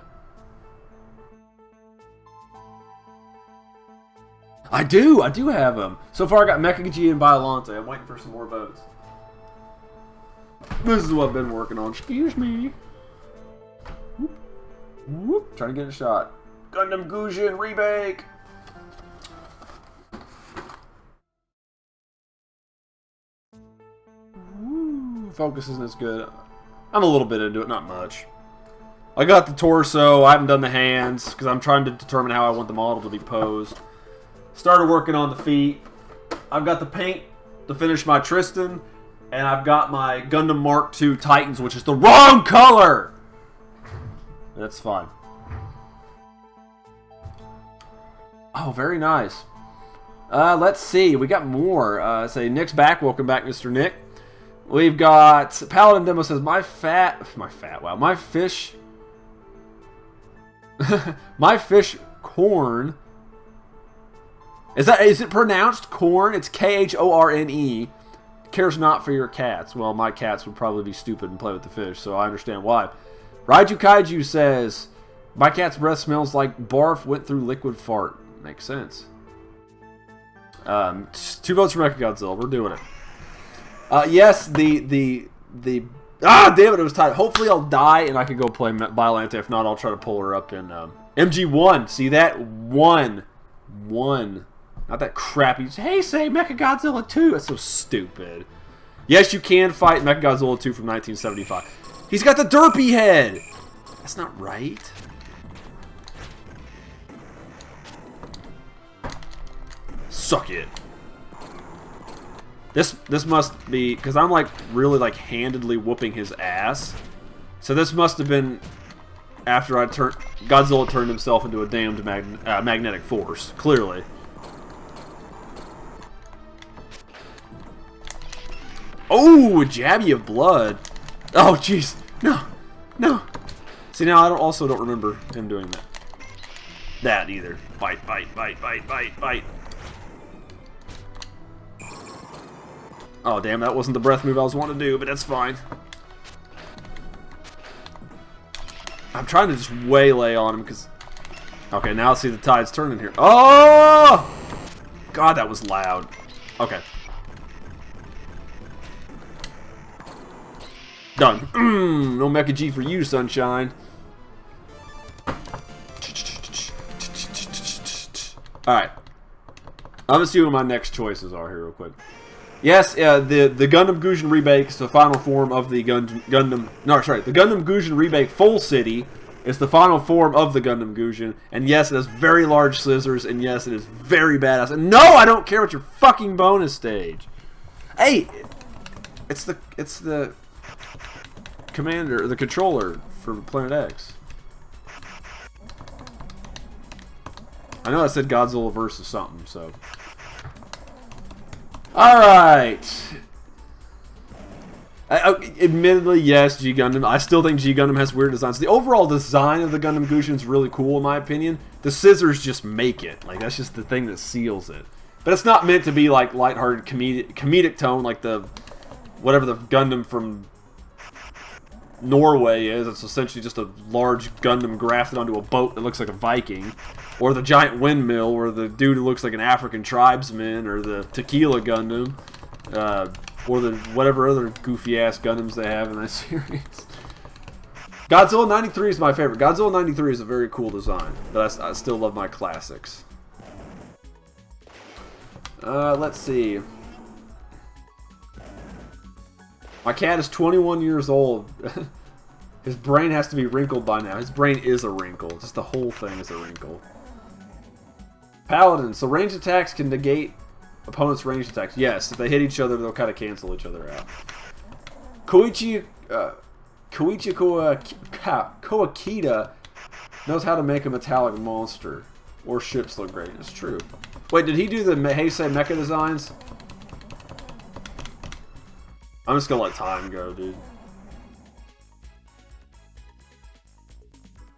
I do have them. So far, I got Mecha G and Biollante. I'm waiting for some more votes. This is what I've been working on. Excuse me. Whoop. Whoop. Trying to get a shot. Gundam Gujin Remake. Woo. Focus isn't as good. I'm a little bit into it, not much. I got the torso. I haven't done the hands because I'm trying to determine how I want the model to be posed. Started working on the feet. I've got the paint to finish my Tristan. And I've got my Gundam Mark II Titans, which is the wrong color! That's fine. Oh, very nice. Let's see. We got more. Say, Nick's back. Welcome back, Mr. Nick. We've got... Paladin Demo says, my fish... my fish corn... Is it pronounced corn? It's Khorne. Cares not for your cats. Well, my cats would probably be stupid and play with the fish, so I understand why. Raiju Kaiju says, my cat's breath smells like barf went through liquid fart. Makes sense. 2 votes for Mechagodzilla. We're doing it. Yes, ah, damn it, it was tight. Hopefully I'll die and I can go play Biollante. If not, I'll try to pull her up in MG1. See that? One. Not that crappy. Hey, say Mechagodzilla 2. That's so stupid. Yes, you can fight Mechagodzilla 2 from 1975. He's got the derpy head. That's not right. Suck it. This must be because I'm like really like handedly whooping his ass. So this must have been after Godzilla turned himself into a damned magnetic force. Clearly. Oh, a jabby of blood. Oh, jeez. No. See, now I also don't remember him doing that either. Bite. Oh, damn, that wasn't the breath move I was wanting to do, but that's fine. I'm trying to just waylay on him because... Okay, now I see the tide's turning here. Oh! God, that was loud. Okay. Done. No Mecha G for you, sunshine. Alright. I'm gonna see what my next choices are here real quick. Yes, the Gundam Gujin Remake is the final form of the Gundam... No, sorry. The Gundam Gujin Remake Full City is the final form of the Gundam Gujin. And yes, it has very large scissors. And yes, it is very badass. And no, I don't care what your fucking bonus stage. Hey! It's the commander, the controller for Planet X. I know I said Godzilla versus something, so... Alright. Admittedly, yes, G Gundam. I still think G Gundam has weird designs. The overall design of the Gundam Gujin is really cool, in my opinion. The scissors just make it. Like, that's just the thing that seals it. But it's not meant to be, like, lighthearted comedic tone like the... Whatever the Gundam from Norway is. It's essentially just a large Gundam grafted onto a boat that looks like a Viking. Or the giant windmill, or the dude who looks like an African tribesman, or the Tequila Gundam, or the whatever other goofy-ass Gundams they have in that series. Godzilla 93 is my favorite. Godzilla 93 is a very cool design, but I still love my classics. Let's see. My cat is 21 years old. His brain has to be wrinkled by now. His brain is a wrinkle. Just the whole thing is a wrinkle. Paladin. So range attacks can negate opponents' range attacks. Yes, if they hit each other, they'll kind of cancel each other out. Koichi Kawakita knows how to make a metallic monster. Or ships look great. It's true. Wait, did he do the Heisei mecha designs? I'm just gonna let time go, dude.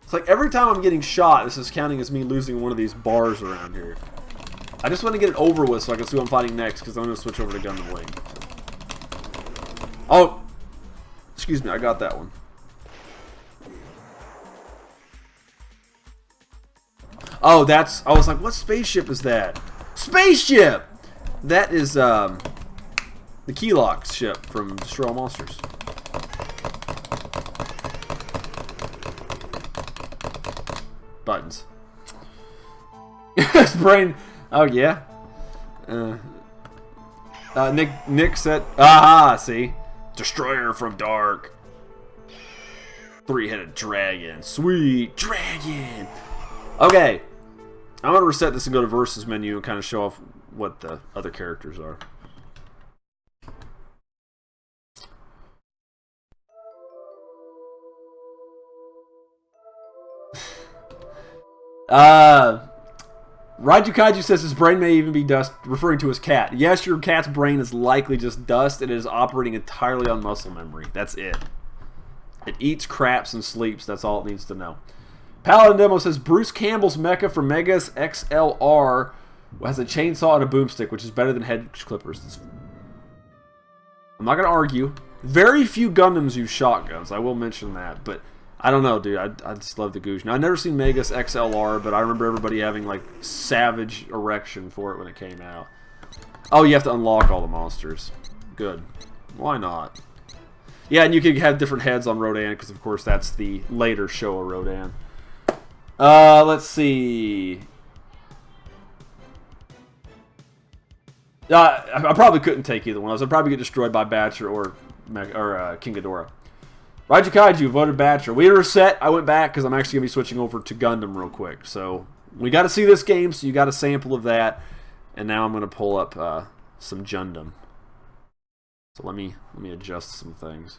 It's like every time I'm getting shot, this is counting as me losing one of these bars around here. I just want to get it over with so I can see who I'm fighting next, because I'm going to switch over to Gundam Wing. Oh! Excuse me, I got that one. Oh, that's... I was like, what spaceship is that? Spaceship! That is, the Keylock ship from Destroy All Monsters. Buttons. His brain... Oh, yeah? Nick said... Aha, see? Destroyer from Dark. Three-headed dragon. Sweet dragon! Okay. I'm going to reset this and go to Versus menu and kind of show off what the other characters are. Raiju Kaiju says his brain may even be dust, referring to his cat. Yes, your cat's brain is likely just dust. It is operating entirely on muscle memory. That's it. It eats, craps, and sleeps. That's all it needs to know. Paladin Demo says Bruce Campbell's mecha from Megas XLR has a chainsaw and a boomstick, which is better than head clippers. I'm not going to argue. Very few Gundams use shotguns. I will mention that, but I don't know, dude. I just love the Goosh. Now, I've never seen Megas XLR, but I remember everybody having, like, savage erection for it when it came out. Oh, you have to unlock all the monsters. Good. Why not? Yeah, and you can have different heads on Rodan, because, of course, that's the later show of Rodan. Let's see. I probably couldn't take either one. I'd probably get destroyed by Batcher or King Ghidorah. Raiju Kaiju voted Batcher. We were set. I went back because I'm actually going to be switching over to Gundam real quick. So we got to see this game, so you got a sample of that. And now I'm going to pull up some Gundam. So let me adjust some things.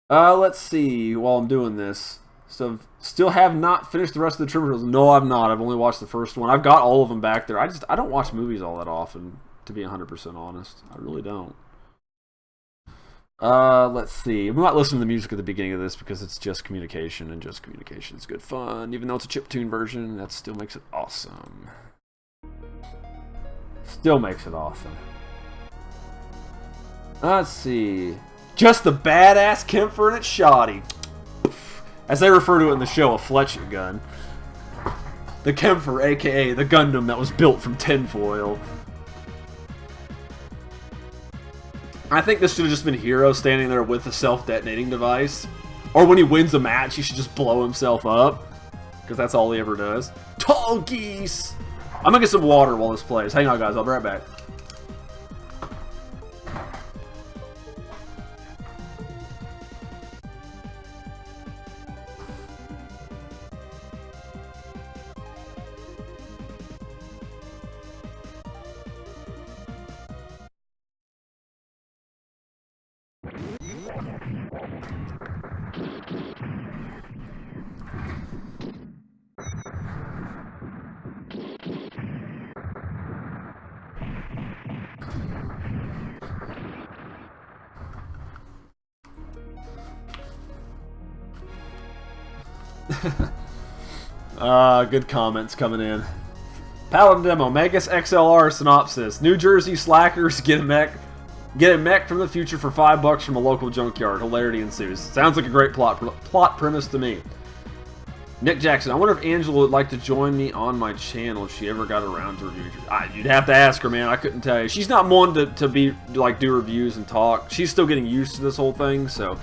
Let's see while I'm doing this. So still have not finished the rest of the Troopers. No, I've not. I've only watched the first one. I've got all of them back there. I don't watch movies all that often, to be 100% honest. I really don't. Let's see. I'm not listening to the music at the beginning of this because it's just communication, and just communication is good fun. Even though it's a chiptune version, that still makes it awesome. Still makes it awesome. Let's see. Just the badass Kempfer and its shoddy. As they refer to it in the show, a fletchet gun. The Kempfer, aka the Gundam that was built from tinfoil. I think this should have just been Hero standing there with a self-detonating device. Or when he wins a match, he should just blow himself up. Because that's all he ever does. Tall geese! I'm gonna get some water while this plays. Hang on, guys. I'll be right back. Good comments coming in. Paladin Demo, Megas XLR synopsis. New Jersey slackers get a mech from the future for $5 from a local junkyard. Hilarity ensues. Sounds like a great plot premise to me. Nick Jackson, I wonder if Angela would like to join me on my channel if she ever got around to review. You'd have to ask her, man. I couldn't tell you. She's not one to be like do reviews and talk. She's still getting used to this whole thing, so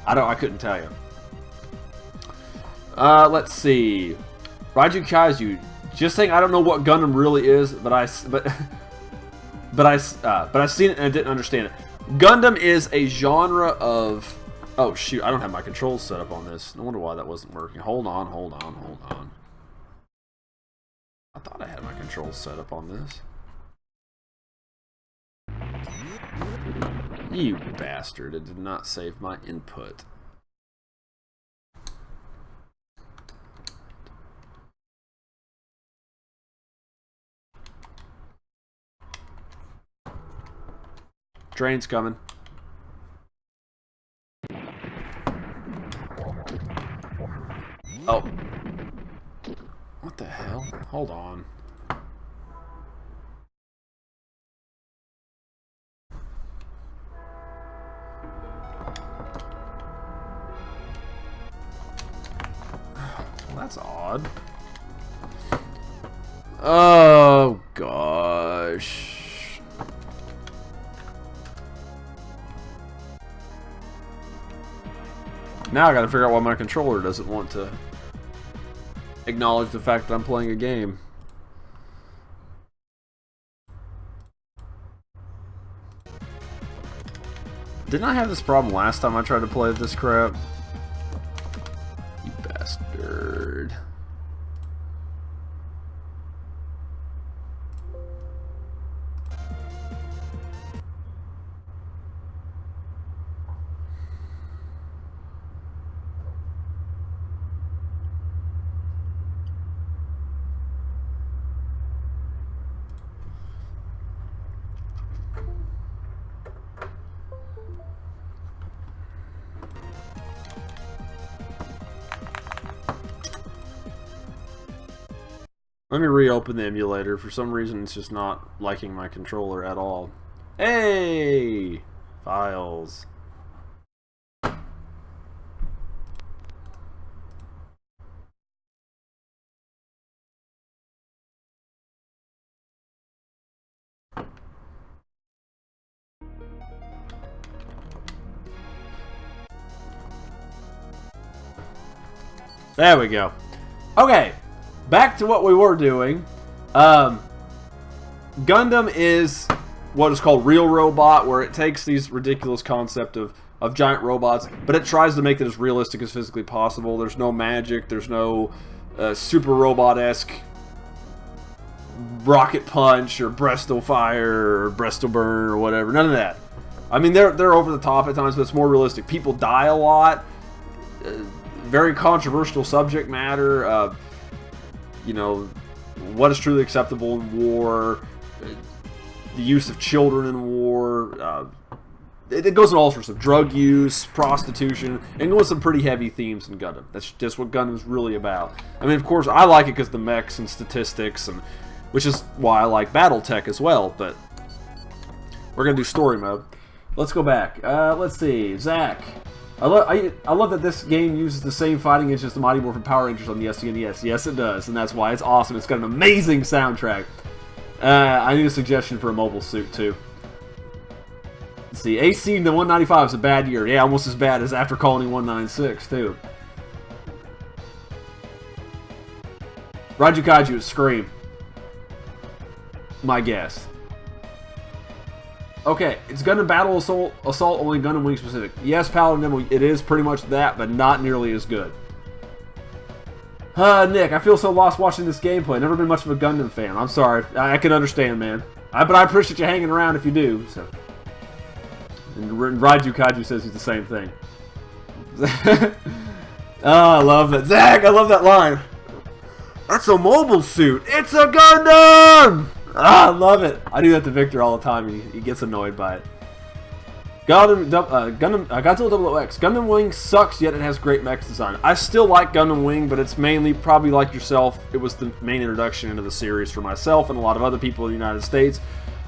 I couldn't tell you. Let's see. Raiju Kaiju. Just saying, I don't know what Gundam really is, but I've seen it and I didn't understand it. Gundam is a genre of... Oh, shoot. I don't have my controls set up on this. No wonder why that wasn't working. Hold on. I thought I had my controls set up on this. You bastard. It did not save my input. Train's coming. Oh. What the hell? Hold on. Well, that's odd. Oh, gosh. Now I gotta figure out why my controller doesn't want to acknowledge the fact that I'm playing a game. Didn't I have this problem last time I tried to play this crap? You bastard. Let me reopen the emulator. For some reason, it's just not liking my controller at all. Hey! Files. There we go. Okay. Back to what we were doing. Gundam is what is called real robot, where it takes these ridiculous concept of giant robots, but it tries to make it as realistic as physically possible. There's no magic. There's no super robot-esque rocket punch or breasto fire or breasto burn or whatever. None of that. I mean, they're over the top at times, but it's more realistic. People die a lot. Very controversial subject matter. You know, what is truly acceptable in war, the use of children in war, it goes in all sorts of drug use, prostitution, and goes some pretty heavy themes in Gundam. That's just what Gundam's really about. I mean, of course, I like it because the mechs and statistics, and which is why I like Battletech as well, but we're going to do story mode. Let's go back. Let's see. Zach. I love that this game uses the same fighting engine as the Mighty Morphin Power Rangers on the SNES. Yes, it does, and that's why it's awesome. It's got an amazing soundtrack. I need a suggestion for a mobile suit, too. Let's see. AC to 195 is a bad year. Yeah, almost as bad as After Colony 196, too. Raiju Kaiju is Scream. My guess. Okay, it's Gundam Battle Assault only Gundam Wing specific. Yes, Paladin, it is pretty much that, but not nearly as good. Nick, I feel so lost watching this gameplay. Never been much of a Gundam fan. I'm sorry. I can understand, man. But I appreciate you hanging around if you do. So. And Raiju Kaiju says he's the same thing. Oh, I love it. Zach, I love that line. That's a mobile suit. It's a Gundam! Ah, I love it. I do that to Victor all the time, and he gets annoyed by it. Godzilla 00X. Gundam Wing sucks, yet it has great mech design. I still like Gundam Wing, but it's mainly, probably like yourself, it was the main introduction into the series for myself and a lot of other people in the United States.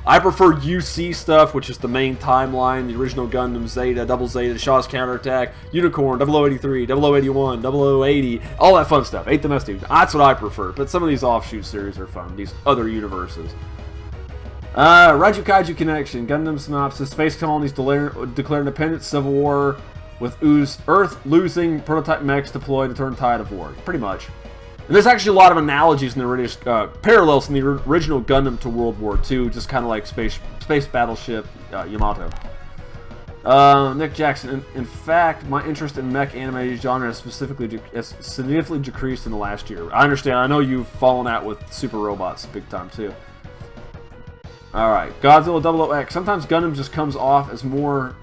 I prefer UC stuff, which is the main timeline, the original Gundam, Zeta, Double Zeta, Shaw's Counterattack, Unicorn, 0083, 0081, 0080, all that fun stuff. 8th MS Dude. That's what I prefer, but some of these offshoot series are fun, these other universes. Raiju Kaiju Connection, Gundam Synopsis, Space Colonies declare independence, Civil War, with Earth losing prototype mechs deployed to turn tide of war. Pretty much. And there's actually a lot of analogies in the parallels in the original Gundam to World War II, just kind of like space battleship Yamato. Nick Jackson. In fact, my interest in mech anime genre has significantly decreased in the last year. I understand. I know you've fallen out with super robots big time too. All right, Godzilla 00X. Sometimes Gundam just comes off as more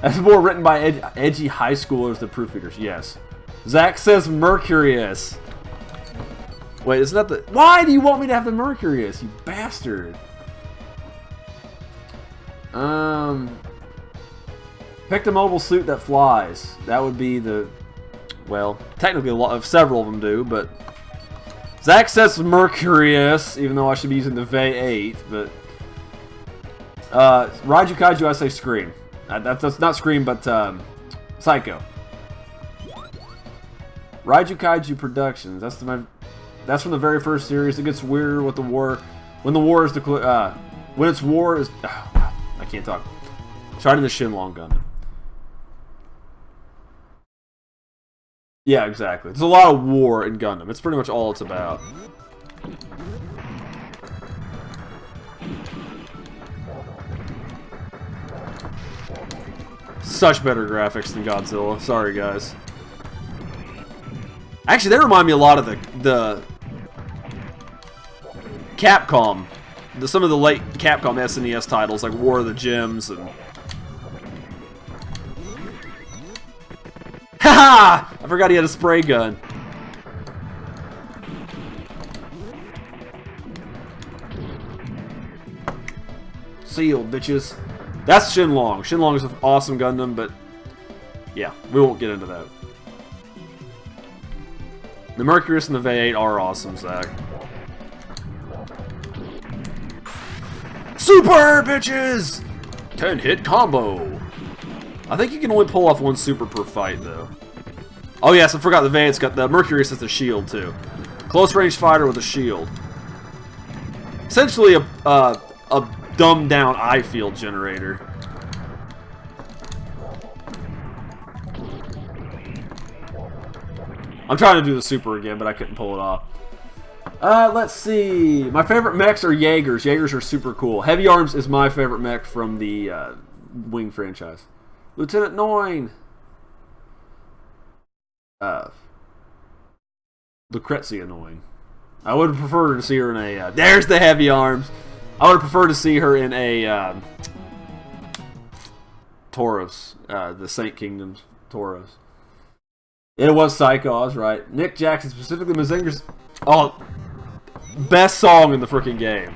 as more written by edgy high schoolers than proofreaders. Yes. Zach says Mercurius. Wait, isn't that the... Why do you want me to have the Mercurius, you bastard? Pick the mobile suit that flies. That would be the... Well, technically several of them do, but... Zach says Mercurius, even though I should be using the V8, but... Raiju Kaiju, I say Scream. That's not Scream, but Psycho. Raiju Kaiju Productions. That's from the very first series. It gets weirder with the war. When the war is when its war is. Oh, wow, I can't talk. Starting the Shenlong Gundam. Yeah, exactly. There's a lot of war in Gundam. It's pretty much all it's about. Such better graphics than Godzilla. Sorry, guys. Actually, they remind me a lot of the Capcom. Some of the late Capcom SNES titles, like War of the Gems and... Haha! I forgot he had a spray gun. Sealed, bitches. That's Shenlong. Shenlong is an awesome Gundam, but yeah, we won't get into that. The Mercurius and the V8 are awesome, Zach. Super, bitches! 10-hit combo. I think you can only pull off one super per fight, though. Oh yes, I forgot the V8's got the Mercurius has a shield too. Close range fighter with a shield. Essentially a dumbed down eye field generator. I'm trying to do the super again, but I couldn't pull it off. Let's see. My favorite mechs are Jaegers. Jaegers are super cool. Heavy Arms is my favorite mech from the Wing franchise. Lieutenant Noin. Lucrezia Noin. I would prefer to see her in a... there's the Heavy Arms. I would prefer to see her in a Tauros, the Saint Kingdom's Tauros. It was Psycho, I was right. Nick Jackson, specifically Mazinger's... Oh, best song in the freaking game.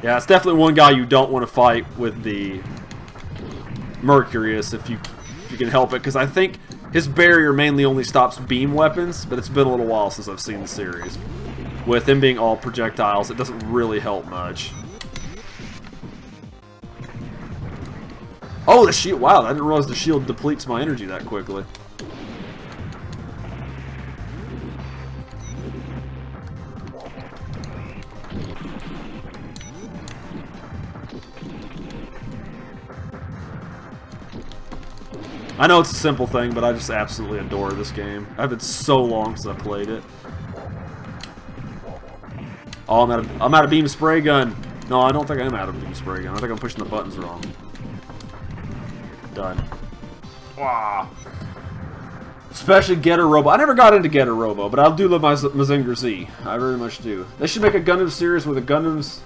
Yeah, it's definitely one guy you don't want to fight with the Mercurius if you can help it, because I think his barrier mainly only stops beam weapons, but it's been a little while since I've seen the series. With him being all projectiles, it doesn't really help much. Oh, the shield! Wow, I didn't realize the shield depletes my energy that quickly. I know it's a simple thing, but I just absolutely adore this game. I've been so long since I played it. Oh, I'm out of beam spray gun. No, I don't think I'm out of beam spray gun. I think I'm pushing the buttons wrong. Done. Wow. Especially Getter Robo. I never got into Getter Robo, but I do love my Mazinger Z. I very much do. They should make a Gundam series where the Gundams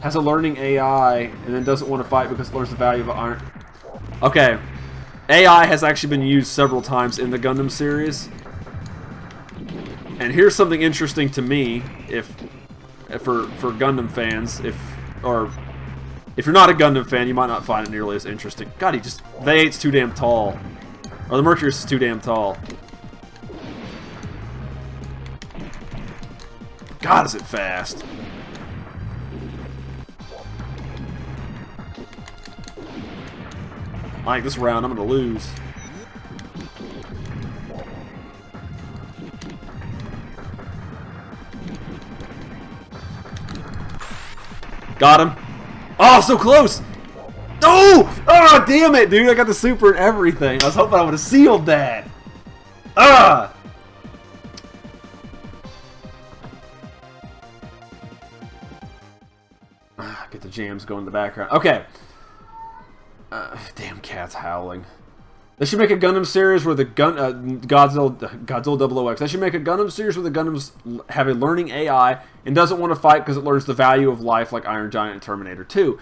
has a learning AI and then doesn't want to fight because it learns the value of iron. Okay. AI has actually been used several times in the Gundam series. And here's something interesting to me, for Gundam fans, if you're not a Gundam fan, you might not find it nearly as interesting. God, V8's too damn tall. Or the Mercurius is too damn tall. God, is it fast. Like, this round, I'm gonna lose. Got him. Oh, so close. Oh! Oh, damn it, dude. I got the super and everything. I was hoping I would have sealed that. Ah! Get the jams going in the background. Okay. Damn cat's howling. They should make a Gundam series where the Godzilla 00X. They should make a Gundam series where the Gundams have a learning AI and doesn't want to fight because it learns the value of life like Iron Giant and Terminator 2.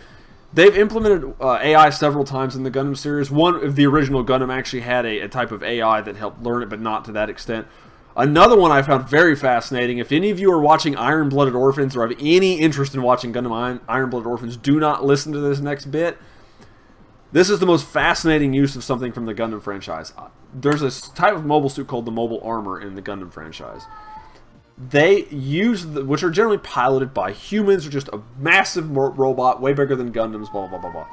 They've implemented AI several times in the Gundam series. One of the original Gundam actually had a type of AI that helped learn it, but not to that extent. Another one I found very fascinating. If any of you are watching Iron-Blooded Orphans or have any interest in watching Gundam Iron-Blooded Orphans, do not listen to this next bit. This is the most fascinating use of something from the Gundam franchise. There's a type of mobile suit called the mobile armor in the Gundam franchise. They use, which are generally piloted by humans, or just a massive robot, way bigger than Gundams, blah, blah, blah, blah.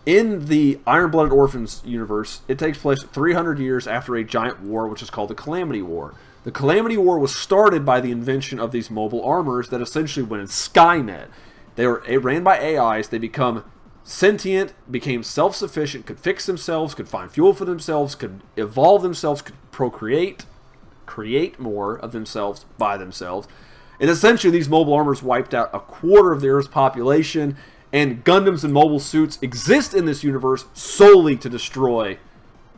In the Iron-Blooded Orphans universe, it takes place 300 years after a giant war, which is called the Calamity War. The Calamity War was started by the invention of these mobile armors that essentially went in Skynet. They were ran by AIs. They become sentient, became self-sufficient, could fix themselves, could find fuel for themselves, could evolve themselves, could procreate, create more of themselves by themselves. And essentially these mobile armors wiped out a quarter of the Earth's population, and Gundams and mobile suits exist in this universe solely to destroy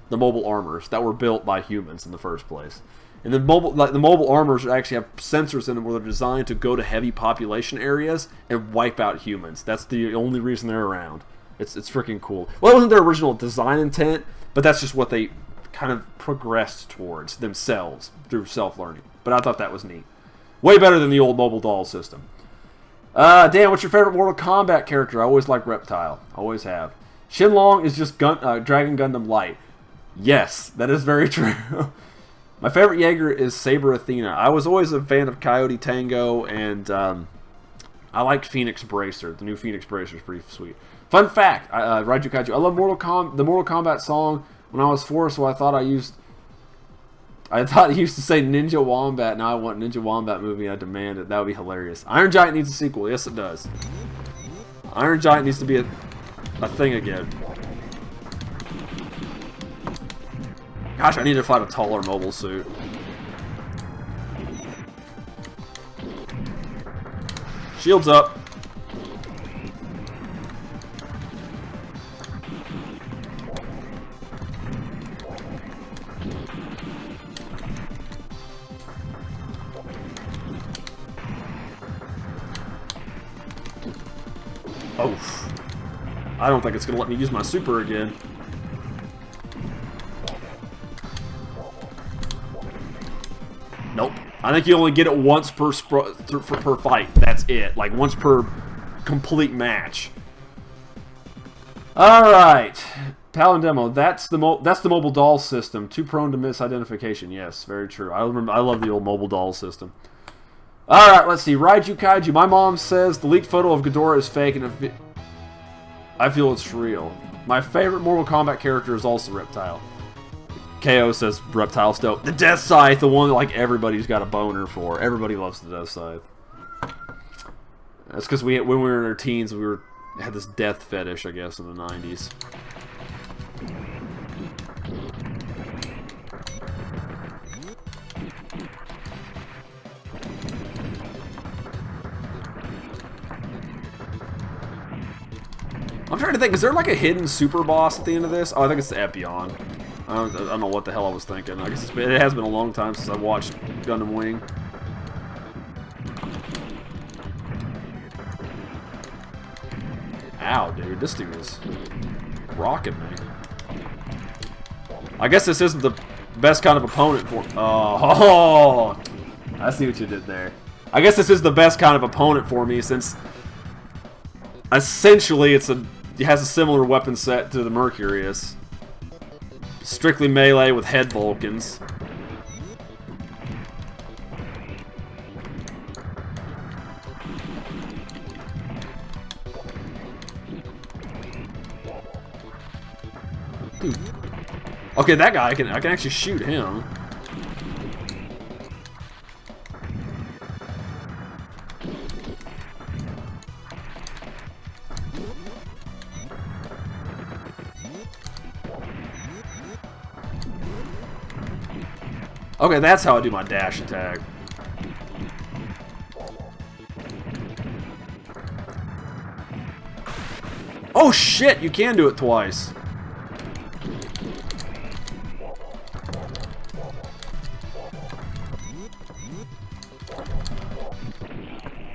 the mobile armors that were built by humans in the first place. And the mobile armors actually have sensors in them where they're designed to go to heavy population areas and wipe out humans. That's the only reason they're around. It's freaking cool. Well, it wasn't their original design intent, but that's just what they kind of progressed towards themselves through self-learning. But I thought that was neat. Way better than the old mobile doll system. Dan, what's your favorite Mortal Kombat character? I always like Reptile. Always have. Shenlong is just Dragon Gundam Light. Yes, that is very true. My favorite Jaeger is Saber Athena. I was always a fan of Coyote Tango, and I liked Phoenix Bracer. The new Phoenix Bracer is pretty sweet. Fun fact, Raiju Kaiju. I love the Mortal Kombat song when I was 4, so I thought it used to say Ninja Wombat. Now I want Ninja Wombat movie. I demand it. That would be hilarious. Iron Giant needs a sequel. Yes, it does. Iron Giant needs to be a thing again. Gosh, I need to find a taller mobile suit. Shields up. Oh. I don't think it's going to let me use my super again. Nope. I think you only get it once per fight. That's it. Like once per complete match. All right. Palin demo. That's the mobile doll system. Too prone to misidentification. Yes, very true. I love the old mobile doll system. All right. Let's see. Raiju Kaiju. My mom says the leaked photo of Ghidorah is fake, and I feel it's real. My favorite Mortal Kombat character is also Reptile. KO says Reptile Stoke. The Death Scythe, the one that like everybody's got a boner for. Everybody loves the Death Scythe. That's because when we were in our teens, we had this death fetish, I guess, in the 90s. I'm trying to think, is there like a hidden super boss at the end of this? Oh, I think it's the Epion. I don't know what the hell I was thinking. I guess it has been a long time since I watched Gundam Wing. Ow, dude. This dude is rocking me. I guess this isn't the best kind of opponent for... Oh, I see what you did there. I guess this is the best kind of opponent for me since... Essentially, it has a similar weapon set to the Mercurius. Strictly melee with head Vulcans. Dude. Okay, that guy, I can actually shoot him. Okay, that's how I do my dash attack. Oh shit, you can do it twice.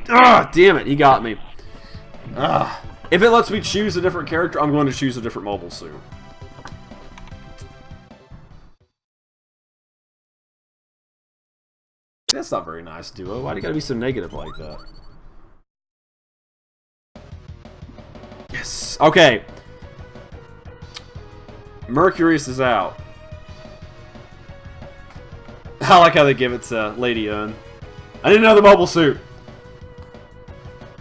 Ah, damn it, he got me. Ah. If it lets me choose a different character, I'm going to choose a different mobile suit. That's not very nice, Duo. Why do you gotta be so negative like that? Yes. Okay. Mercurius is out. I like how they give it to Lady Un. I need another mobile suit.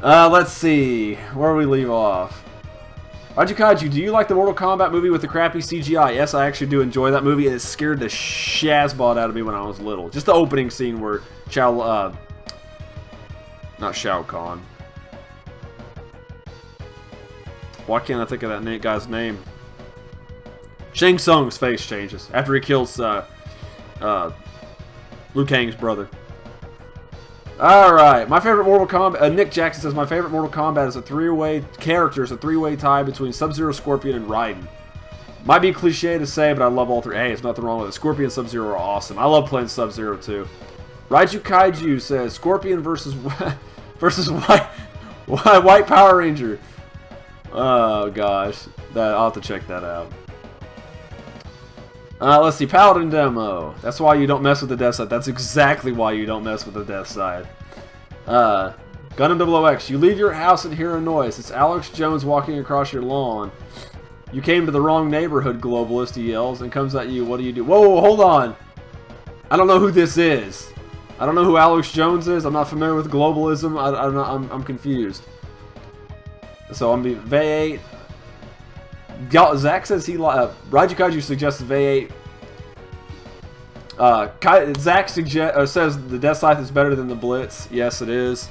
Let's see. Where do we leave off? Kaiju, do you like the Mortal Kombat movie with the crappy CGI? Yes, I actually do enjoy that movie. It scared the shazbot out of me when I was little. Just the opening scene where not Shao Kahn. Why can't I think of that guy's name? Shang Tsung's face changes after he kills Liu Kang's brother. Alright, my favorite Mortal Kombat... Nick Jackson says, my favorite Mortal Kombat is a three-way tie between Sub-Zero, Scorpion, and Raiden. Might be cliche to say, but I love all three. Hey, there's nothing wrong with it. Scorpion and Sub-Zero are awesome. I love playing Sub-Zero, too. Raiju Kaiju says, Scorpion versus White Power Ranger. Oh, gosh. I'll have to check that out. Let's see, Paladin demo. That's why you don't mess with the Death Side. That's exactly why you don't mess with the Death Side. Gundam 00X. You leave your house and hear a noise. It's Alex Jones walking across your lawn. You came to the wrong neighborhood, globalist, he yells, and comes at you. What do you do? Whoa, hold on. I don't know who this is. I don't know who Alex Jones is. I'm not familiar with globalism. I'm confused. So I'm be V8. Zach says he Raiju Kaiju suggests V8. Zach says the Death Scythe is better than the Blitz. Yes, it is.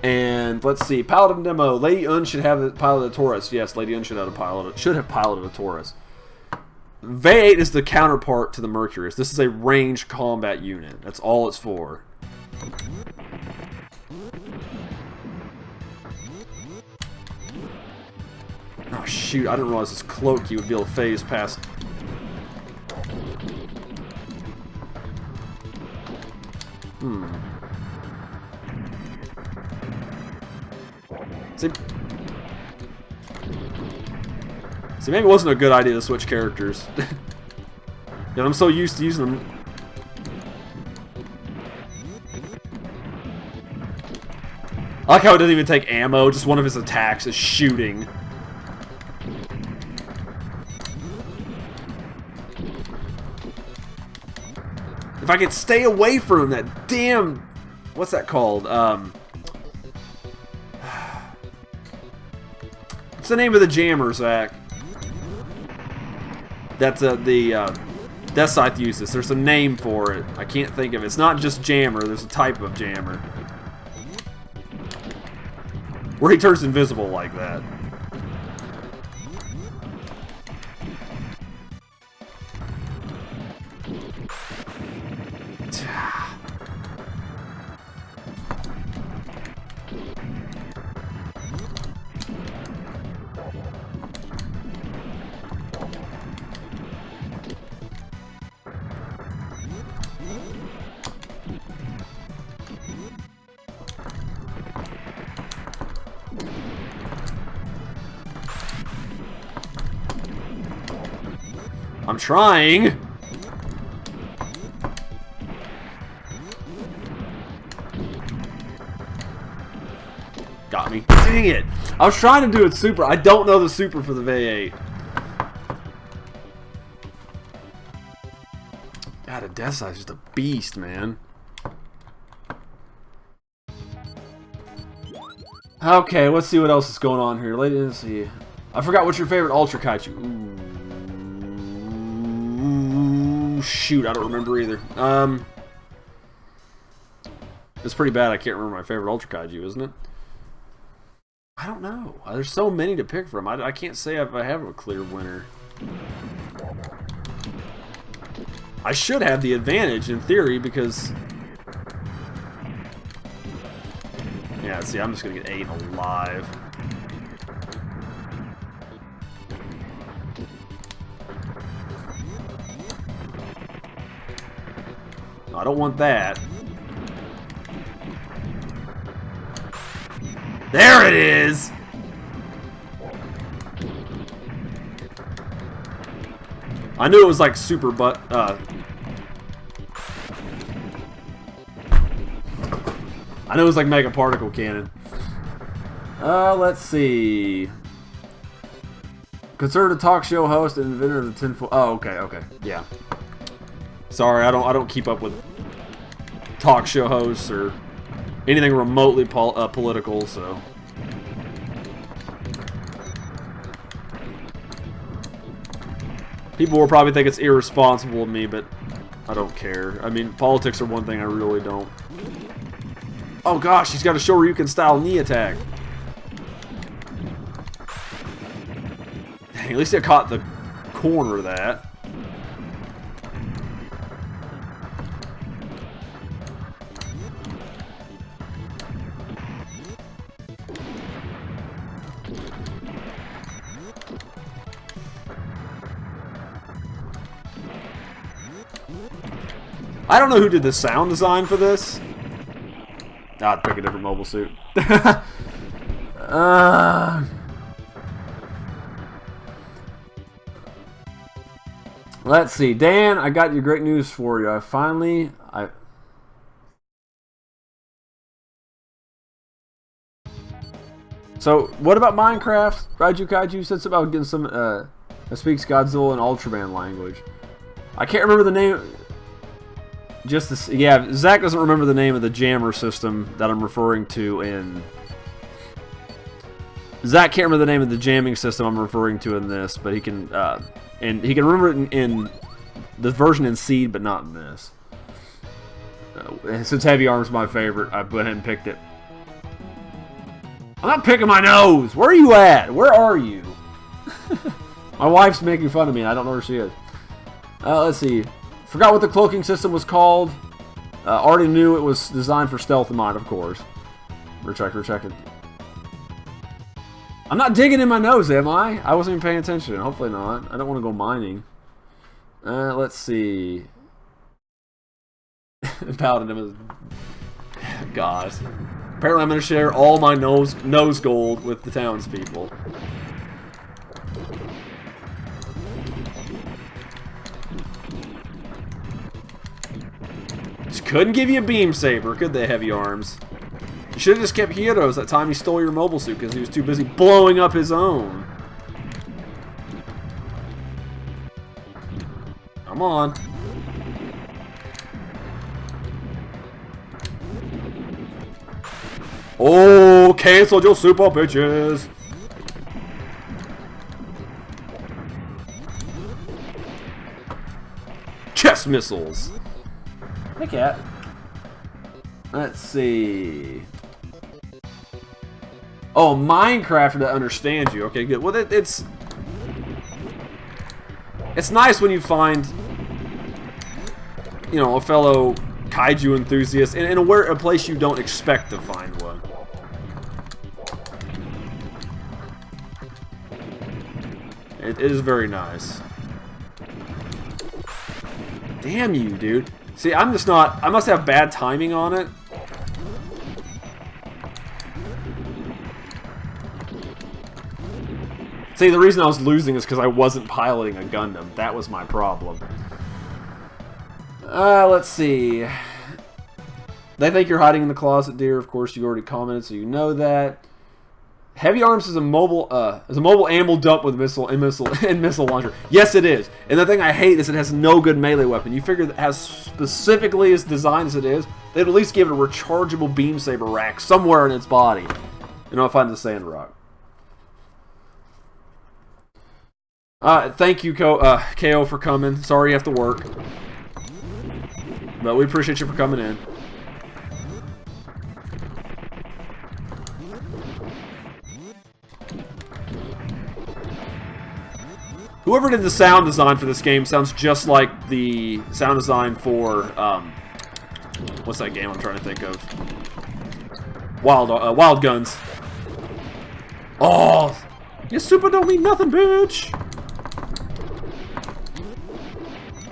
And let's see, Paladin demo. Lady Un should have piloted a Taurus. Yes, Lady Un should have piloted a Taurus. V8 is the counterpart to the Mercurius. This is a ranged combat unit. That's all it's for. Oh shoot, I didn't realize this cloak he would be able to phase past. See, maybe it wasn't a good idea to switch characters. Yeah, I'm so used to using them. I like how it doesn't even take ammo, just one of his attacks is shooting. If I could stay away from that damn... What's that called? What's the name of the jammer, Zach? That's the Death Scythe uses. There's a name for it. I can't think of it. It's not just jammer. There's a type of jammer. Where he turns invisible like that. I'm trying! Got me. Dang it! I was trying to do it super. I don't know the super for the V8. God, a Death Scythe is just a beast, man. Okay, let's see what else is going on here. Let's see. I forgot what's your favorite Ultra Kaiju. Ooh, shoot, I don't remember either. It's pretty bad. I can't remember my favorite Ultra Kaiju, isn't it? I don't know. There's so many to pick from. I can't say if I have a clear winner. I should have the advantage in theory because... Yeah, see, I'm just gonna get eaten alive. No, I don't want that. There it is! I knew it was like super I know it was like Mega Particle Cannon. Let's see. Considered a talk show host and inventor of the tinfoil. Oh, okay, yeah. Sorry, I don't keep up with talk show hosts or anything remotely political. So. People will probably think it's irresponsible of me, but I don't care. I mean, politics are one thing I really don't. Oh gosh, he's got a Shoryuken style knee attack. Dang, at least I caught the corner of that. I don't know who did the sound design for this. I'd pick a different mobile suit. Let's see. Dan, I got you great news for you. So, what about Minecraft? Raiju Kaiju said something about getting some, that speaks Godzilla and Ultraman language. I can't remember the name. Yeah, Zach doesn't remember the name of the jammer system that I'm referring to in... Zach can't remember the name of the jamming system I'm referring to in this, but he can, and he can remember it in the version in Seed, but not in this. Since Heavy Arm's my favorite, I went ahead and picked it. I'm not picking my nose! Where are you at? Where are you? My wife's making fun of me, and I don't know where she is. Let's see. Forgot what the cloaking system was called. Already knew it was designed for stealth mode, of course. We're checking. I'm not digging in my nose, am I? I wasn't even paying attention. Hopefully not. I don't want to go mining. Let's see. Paladin is... God. Apparently I'm going to share all my nose gold with the townspeople. Just couldn't give you a beam saber, could they, Heavy Arms? You should have just kept Hiro's that time he stole your mobile suit because he was too busy blowing up his own. Come on. Oh, cancel your super bitches. Chest missiles. Hey, cat. Let's see. Oh, Minecraft to understand you. Okay, good. Well, it's nice when you find, you know, a fellow kaiju enthusiast in a place you don't expect to find one. It is very nice. Damn you, dude. See, I'm just not... I must have bad timing on it. See, the reason I was losing is because I wasn't piloting a Gundam. That was my problem. Let's see. They think you're hiding in the closet, dear. Of course, you already commented, so you know that. Heavy Arms is a mobile ammo dump with missile launcher. Yes, it is. And the thing I hate is it has no good melee weapon. You figure that as specifically as designed as it is, they'd at least give it a rechargeable beam saber rack somewhere in its body. You know, I'll find the sand rock. Thank you, KO, for coming. Sorry you have to work, but we appreciate you for coming in. Whoever did the sound design for this game sounds just like the sound design for, what's that game I'm trying to think of? Wild Guns. Oh, you super don't mean nothing, bitch.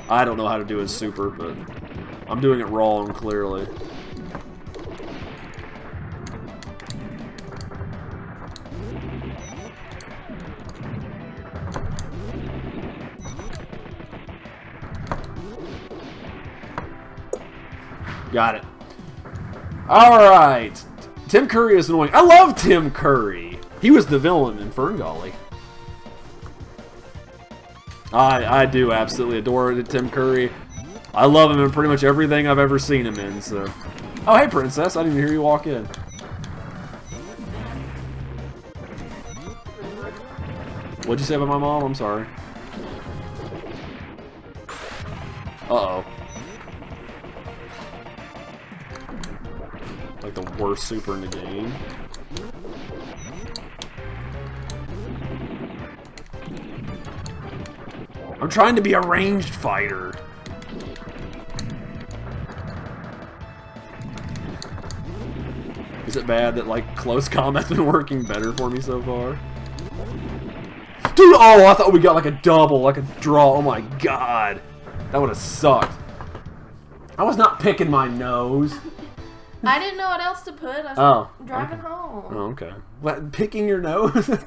I don't know how to do his super, but I'm doing it wrong, clearly. Got it. Alright. Tim Curry is annoying. I love Tim Curry. He was the villain in Ferngully. I do absolutely adore Tim Curry. I love him in pretty much everything I've ever seen him in, so. Oh, hey, Princess. I didn't even hear you walk in. What'd you say about my mom? I'm sorry. Uh-oh. Like the worst super in the game. I'm trying to be a ranged fighter. Is it bad that like close combat's been working better for me so far? Dude, oh, I thought we got like a double, like a draw. Oh my god. That would have sucked. I was not picking my nose.
I didn't know what else to put. I was driving home.
Oh, okay. What, picking your nose?
No,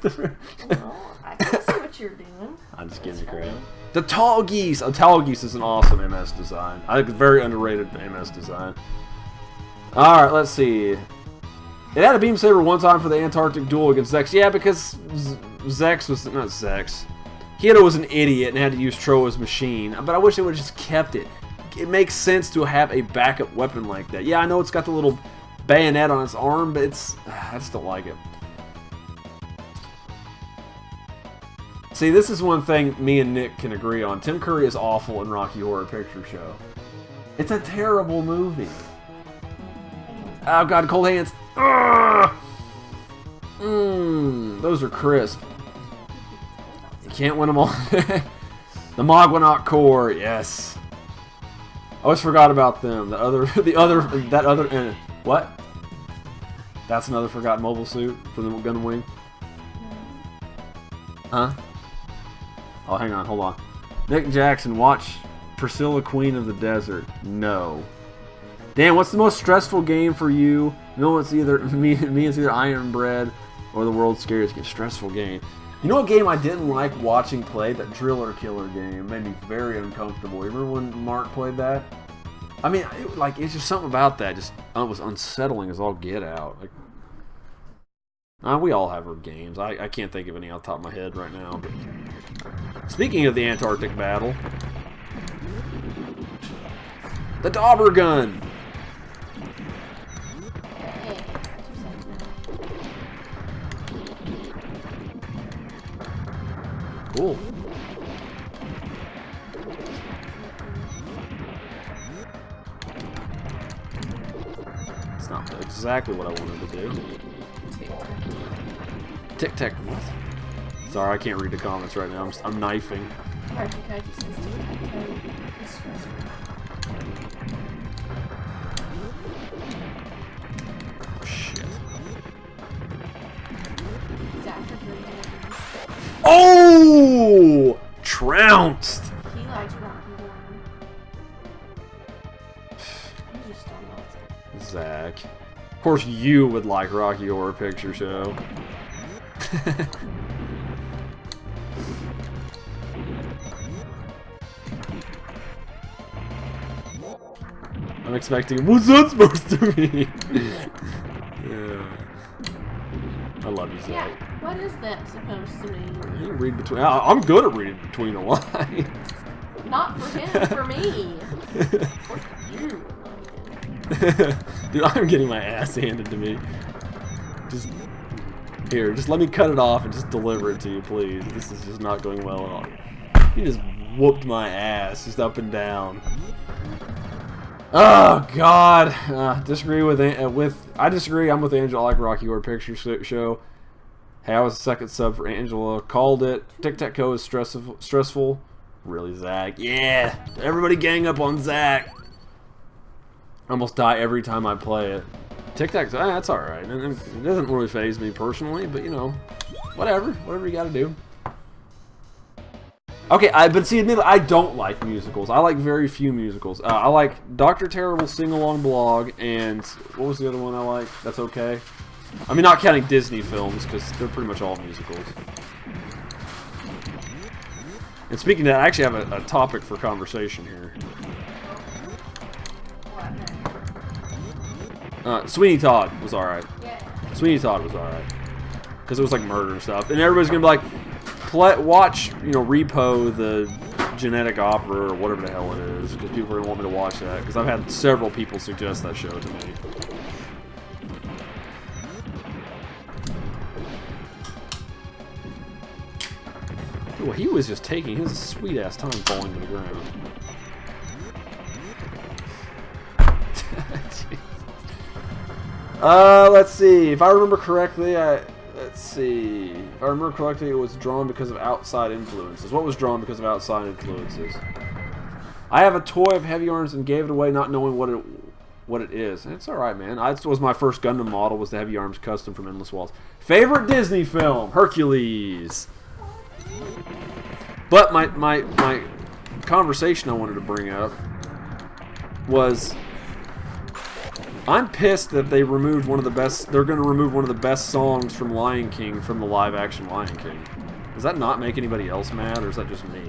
I can see what you're doing.
I'm just giving you credit. The Tall Geese! A Tall Geese is an awesome MS design. I think it's very underrated MS design. Alright, let's see. It had a beam saber one time for the Antarctic duel against Zex. Yeah, because Zex was... not Zex. Hito was an idiot and had to use Troa's machine. But I wish they would have just kept it. It makes sense to have a backup weapon like that. Yeah, I know it's got the little bayonet on its arm, but it's... I just don't like it. See, this is one thing me and Nick can agree on. Tim Curry is awful in Rocky Horror Picture Show. It's a terrible movie. Oh god, cold hands. Those are crisp. You can't win them all. The Mogwanaut Corps, yes. I always forgot about them. What? That's another forgotten mobile suit for the Gundam Wing. Huh? Oh, hang on, hold on. Nick Jackson, watch Priscilla, Queen of the Desert. No. Dan, what's the most stressful game for you? No, it's either me. It's either Iron Bread or the world's scariest game. Stressful game. You know what game I didn't like watching played? That Driller Killer game made me very uncomfortable. You remember when Mark played that? I mean, it's just something about that. Just it was unsettling as all get out. Like, we all have our games. I can't think of any off the top of my head right now. But speaking of the Antarctic battle, the Dauber gun. Cool. It's not exactly what I wanted to do. Tic Tac. Sorry, I can't read the comments right now. I'm knifing. Oh shit. Oh! Trounced!
He likes Rocky Horror. You just don't know.
Zach. Of course you would like Rocky Horror Picture Show. I'm expecting, what's that supposed to mean? Yeah. I love you, Zach.
Yeah, what is that supposed to mean?
You read between. I'm good at reading between the lines.
Not for him, for me. For you.
Dude, I'm getting my ass handed to me. Just let me cut it off and just deliver it to you, please. This is just not going well at all. You just whooped my ass, just up and down. Oh God, disagree with. I disagree. I'm with Angel. I like Rocky Horror Picture Show. Hey, I was a second sub for Angela. Called it. Tic-tac-toe is stressful. Really, Zach? Yeah! Everybody gang up on Zach! I almost die every time I play it. Tic-tac-toe, that's alright. It doesn't really faze me personally, but you know, whatever. Whatever you gotta do. Okay, but see, admittedly, I don't like musicals. I like very few musicals. I like Dr. Terrible Sing-Along Blog, and what was the other one I like? That's okay. I mean, not counting Disney films, because they're pretty much all musicals. And speaking of that, I actually have a topic for conversation here. Sweeney Todd was alright. Sweeney Todd was alright. Because it was like murder and stuff. And everybody's going to be like, watch, you know, Repo, the Genetic Opera, or whatever the hell it is. Because people are going to want me to watch that. Because I've had several people suggest that show to me. Well, he was just taking his sweet-ass time falling to the ground. Let's see. If I remember correctly, it was drawn because of outside influences. What was drawn because of outside influences? I have a toy of Heavy Arms and gave it away not knowing what it is. It's alright, man. This was my first Gundam model, was the Heavy Arms custom from Endless Waltz. Favorite Disney film? Hercules. But my conversation I wanted to bring up was, I'm pissed that they removed one of the best. They're going to remove one of the best songs from Lion King from the live-action Lion King. Does that not make anybody else mad, or is that just me?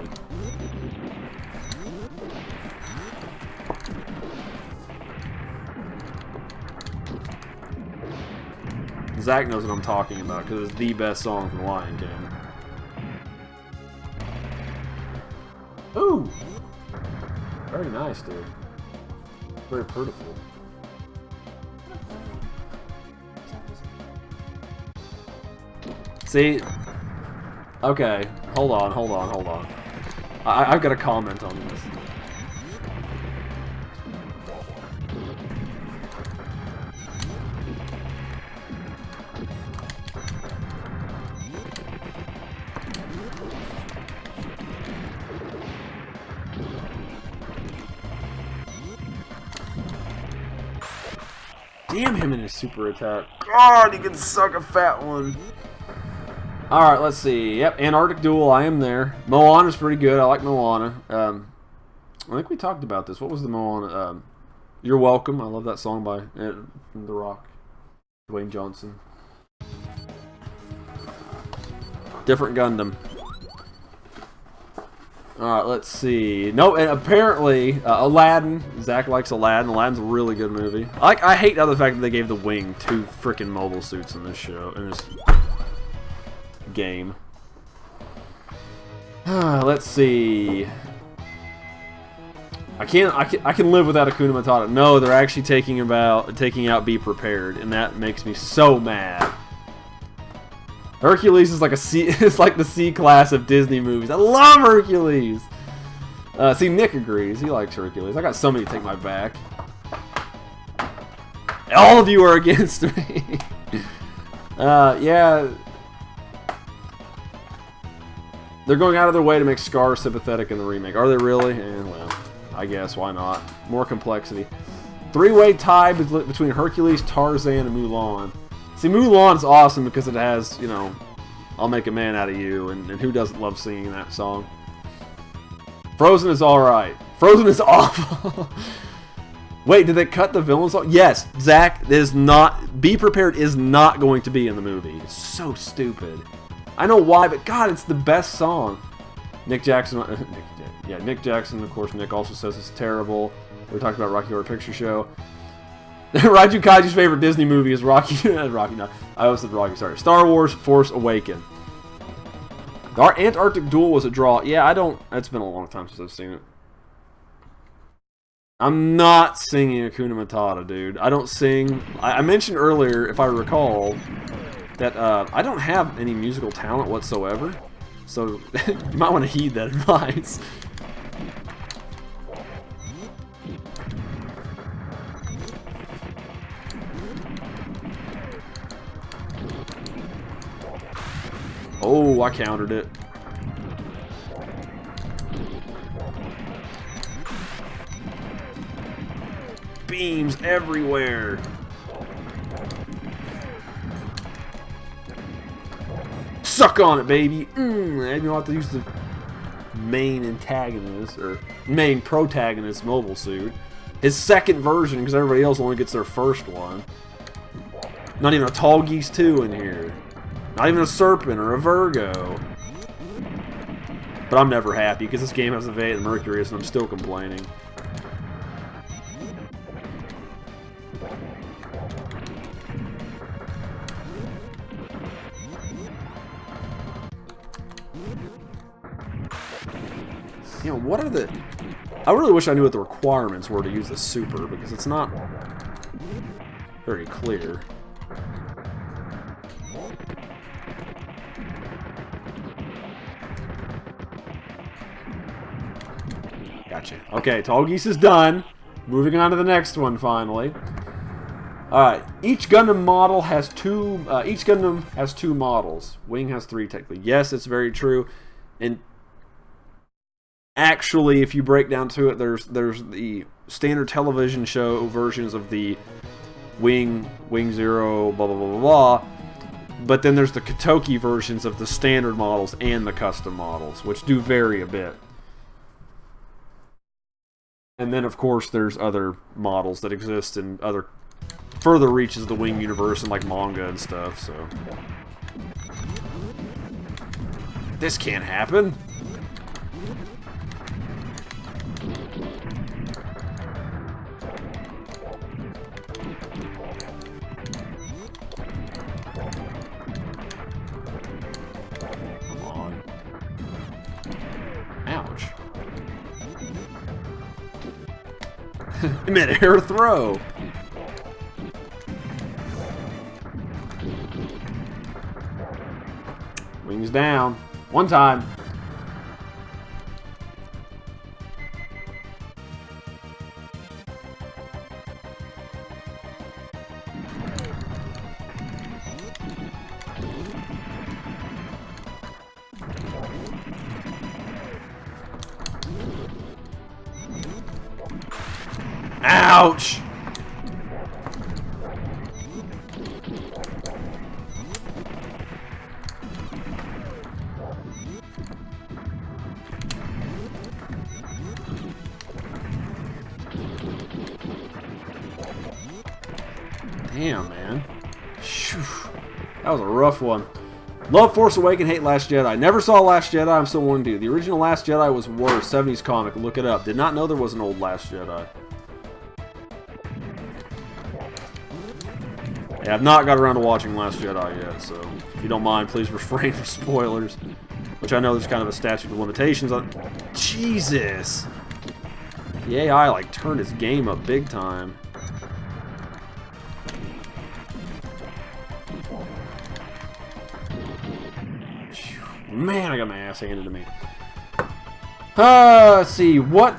Zach knows what I'm talking about because it's the best song from Lion King. Ooh! Very nice, dude. Very beautiful. See? Okay. Hold on. I've got a comment on this. Damn him in his super attack. God, he can suck a fat one. Alright, let's see. Yep, Antarctic Duel, I am there. Moana's pretty good. I like Moana. I think we talked about this. What was the Moana? You're Welcome. I love that song by The Rock. Dwayne Johnson. Different Gundam. Alright, let's see. No, and apparently, Aladdin. Zach likes Aladdin. Aladdin's a really good movie. I hate the fact that they gave the Wing 2 freaking mobile suits in this show, in this game. Let's see. I can live without Hakuna Matata. No, they're actually taking out Be Prepared, and that makes me so mad. Hercules is like it's like the C class of Disney movies. I love Hercules. See, Nick agrees. He likes Hercules. I got somebody to take my back. All of you are against me. Yeah. They're going out of their way to make Scar sympathetic in the remake. Are they really? Well, I guess. Why not? More complexity. Three-way tie between Hercules, Tarzan, and Mulan. See, Mulan's awesome because it has, you know, I'll Make a Man Out of You, and who doesn't love singing that song? Frozen is alright. Frozen is awful. Wait, did they cut the villain song? Yes, Zach, Be Prepared is not going to be in the movie. It's so stupid. I know why, but God, it's the best song. Nick Jackson, Nick Jackson, of course, Nick also says it's terrible. We talked about Rocky Horror Picture Show. Raiju Kaiju's favorite Disney movie is Rocky. Rocky, no. I always said Rocky, sorry. Star Wars Force Awakens. Our Antarctic Duel was a draw. Yeah, it's been a long time since I've seen it. I'm not singing Hakuna Matata, dude. I don't sing. I mentioned earlier, if I recall, that I don't have any musical talent whatsoever. So, you might want to heed that advice. Oh, I countered it. Beams everywhere. Suck on it, baby. I don't have to use the main antagonist or main protagonist mobile suit. His second version, because everybody else only gets their first one. Not even a Tall Geese 2 in here. Not even a Serpent or a Virgo. But I'm never happy because this game has a V8 and Mercurius and I'm still complaining. You know, what are the... I really wish I knew what the requirements were to use the super, because it's not very clear. Gotcha. Okay, Tall Geese is done. Moving on to the next one, finally. Alright, each Gundam model has two... each Gundam has 2 models. Wing has 3, technically. Yes, it's very true. And... actually, if you break down to it, there's the standard television show versions of the Wing Zero, blah, blah, blah, blah, blah. But then there's the Katoki versions of the standard models and the custom models, which do vary a bit. And then, of course, there's other models that exist in other further reaches of the Wing universe and like manga and stuff, so... This can't happen! Ouch. Mid-air throw. Wings down. One time. Ouch! Damn, man. Whew. That was a rough one. Love Force Awakens, hate Last Jedi. Never saw Last Jedi, I'm still wanting to. The original Last Jedi was worse. 70s comic, look it up. Did not know there was an old Last Jedi. Yeah, I've not got around to watching Last Jedi yet, so if you don't mind, please refrain from spoilers. Which I know there's kind of a statute of limitations on. Jesus! The AI, like, turned his game up big time. Man, I got my ass handed to me. Let's see, what...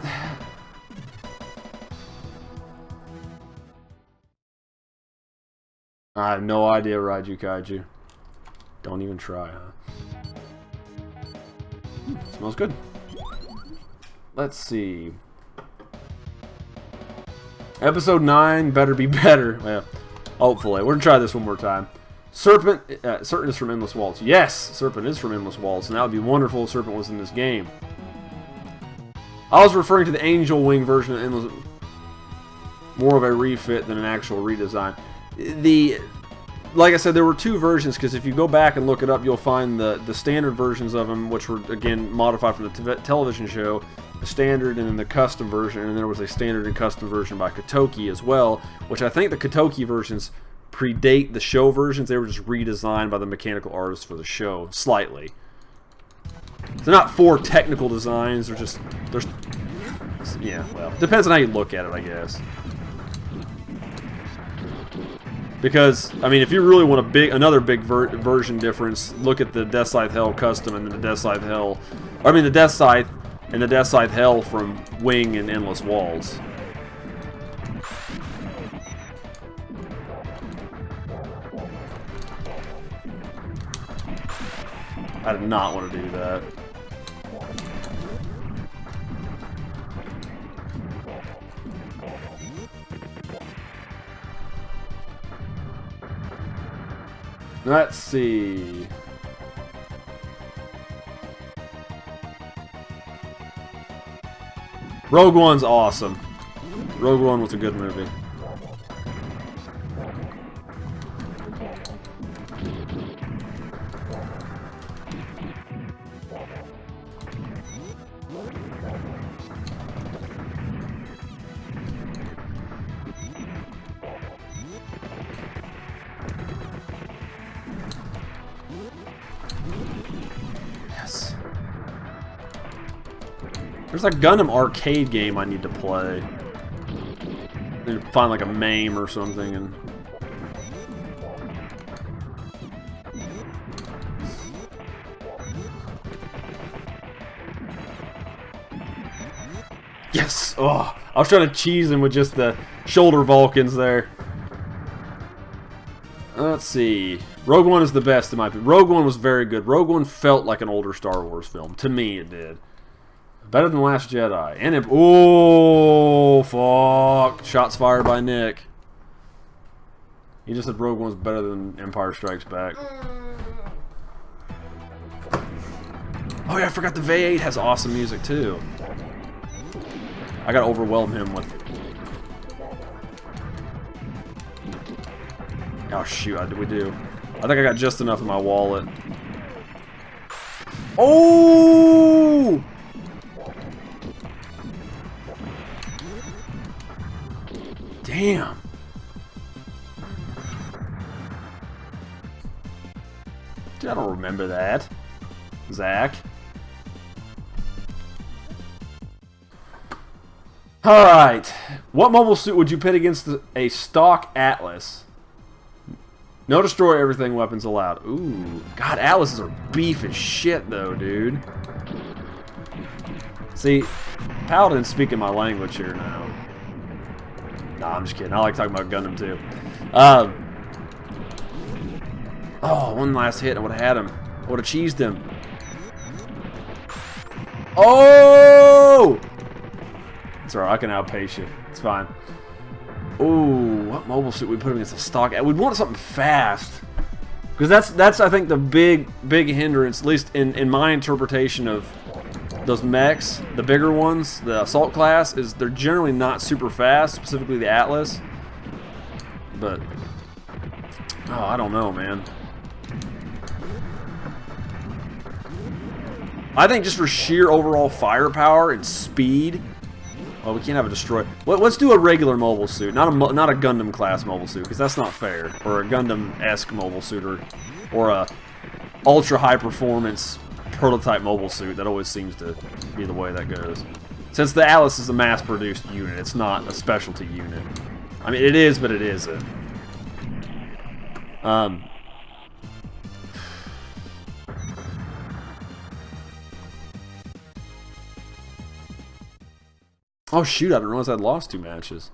I have no idea, Raiju Kaiju. Don't even try, huh? Smells good. Let's see. Episode 9 better be better. Well, hopefully. We're gonna try this one more time. Serpent is from Endless Waltz. Yes, Serpent is from Endless Waltz, and that would be wonderful if Serpent was in this game. I was referring to the Angel Wing version of Endless... More of a refit than an actual redesign. Like I said, there were 2 versions, because if you go back and look it up, you'll find the standard versions of them, which were, again, modified from the television show, the standard and then the custom version, and there was a standard and custom version by Katoki as well, which I think the Katoki versions predate the show versions. They were just redesigned by the mechanical artists for the show, slightly. They're not 4 technical designs, there's yeah, well, depends on how you look at it, I guess. Because, I mean, if you really want another big version difference, look at the Death Scythe Hell Custom and the Death Scythe Hell... I mean, the Death Scythe and the Death Scythe Hell from Wing and Endless Waltz. I did not want to do that. Let's see. Rogue One's awesome. Rogue One was a good movie. Yes. There's a Gundam arcade game I need to play. I need to find like a MAME or something and... Yes! Oh, I was trying to cheese him with just the shoulder Vulcans there. Let's see. Rogue One is the best in my opinion. Rogue One was very good. Rogue One felt like an older Star Wars film. To me, it did. Better than Last Jedi. And it... Oh, fuck. Shots fired by Nick. He just said Rogue One's better than Empire Strikes Back. Oh yeah, I forgot the V8 has awesome music too. I gotta overwhelm him with... Oh shoot, we do. I think I got just enough in my wallet. Oh! Damn. Dude, I don't remember that. Zach. Alright. What mobile suit would you pit against a stock Atlas? No destroy everything weapons allowed. Ooh. God, Atlases are beef as shit though, dude. See, Paladin's speaking my language here now. Nah, I'm just kidding. I like talking about Gundam too. Oh, one last hit. I would have had him. I would have cheesed him. Oh! It's alright. I can outpace you. It's fine. Ooh, what mobile suit we put him against a stock? We'd want something fast. Because that's I think the big hindrance, at least in my interpretation of those mechs, the bigger ones, the assault class, is they're generally not super fast, specifically the Atlas. But oh, I don't know, man. I think just for sheer overall firepower and speed. Well, we can't have a destroy. Let's do a regular mobile suit, not a Gundam class mobile suit, because that's not fair. Or a Gundam-esque mobile suit, or a ultra high performance prototype mobile suit. That always seems to be the way that goes. Since the Atlas is a mass-produced unit, it's not a specialty unit. I mean, it is, but it isn't. Oh shoot, I didn't realize I'd lost 2 matches.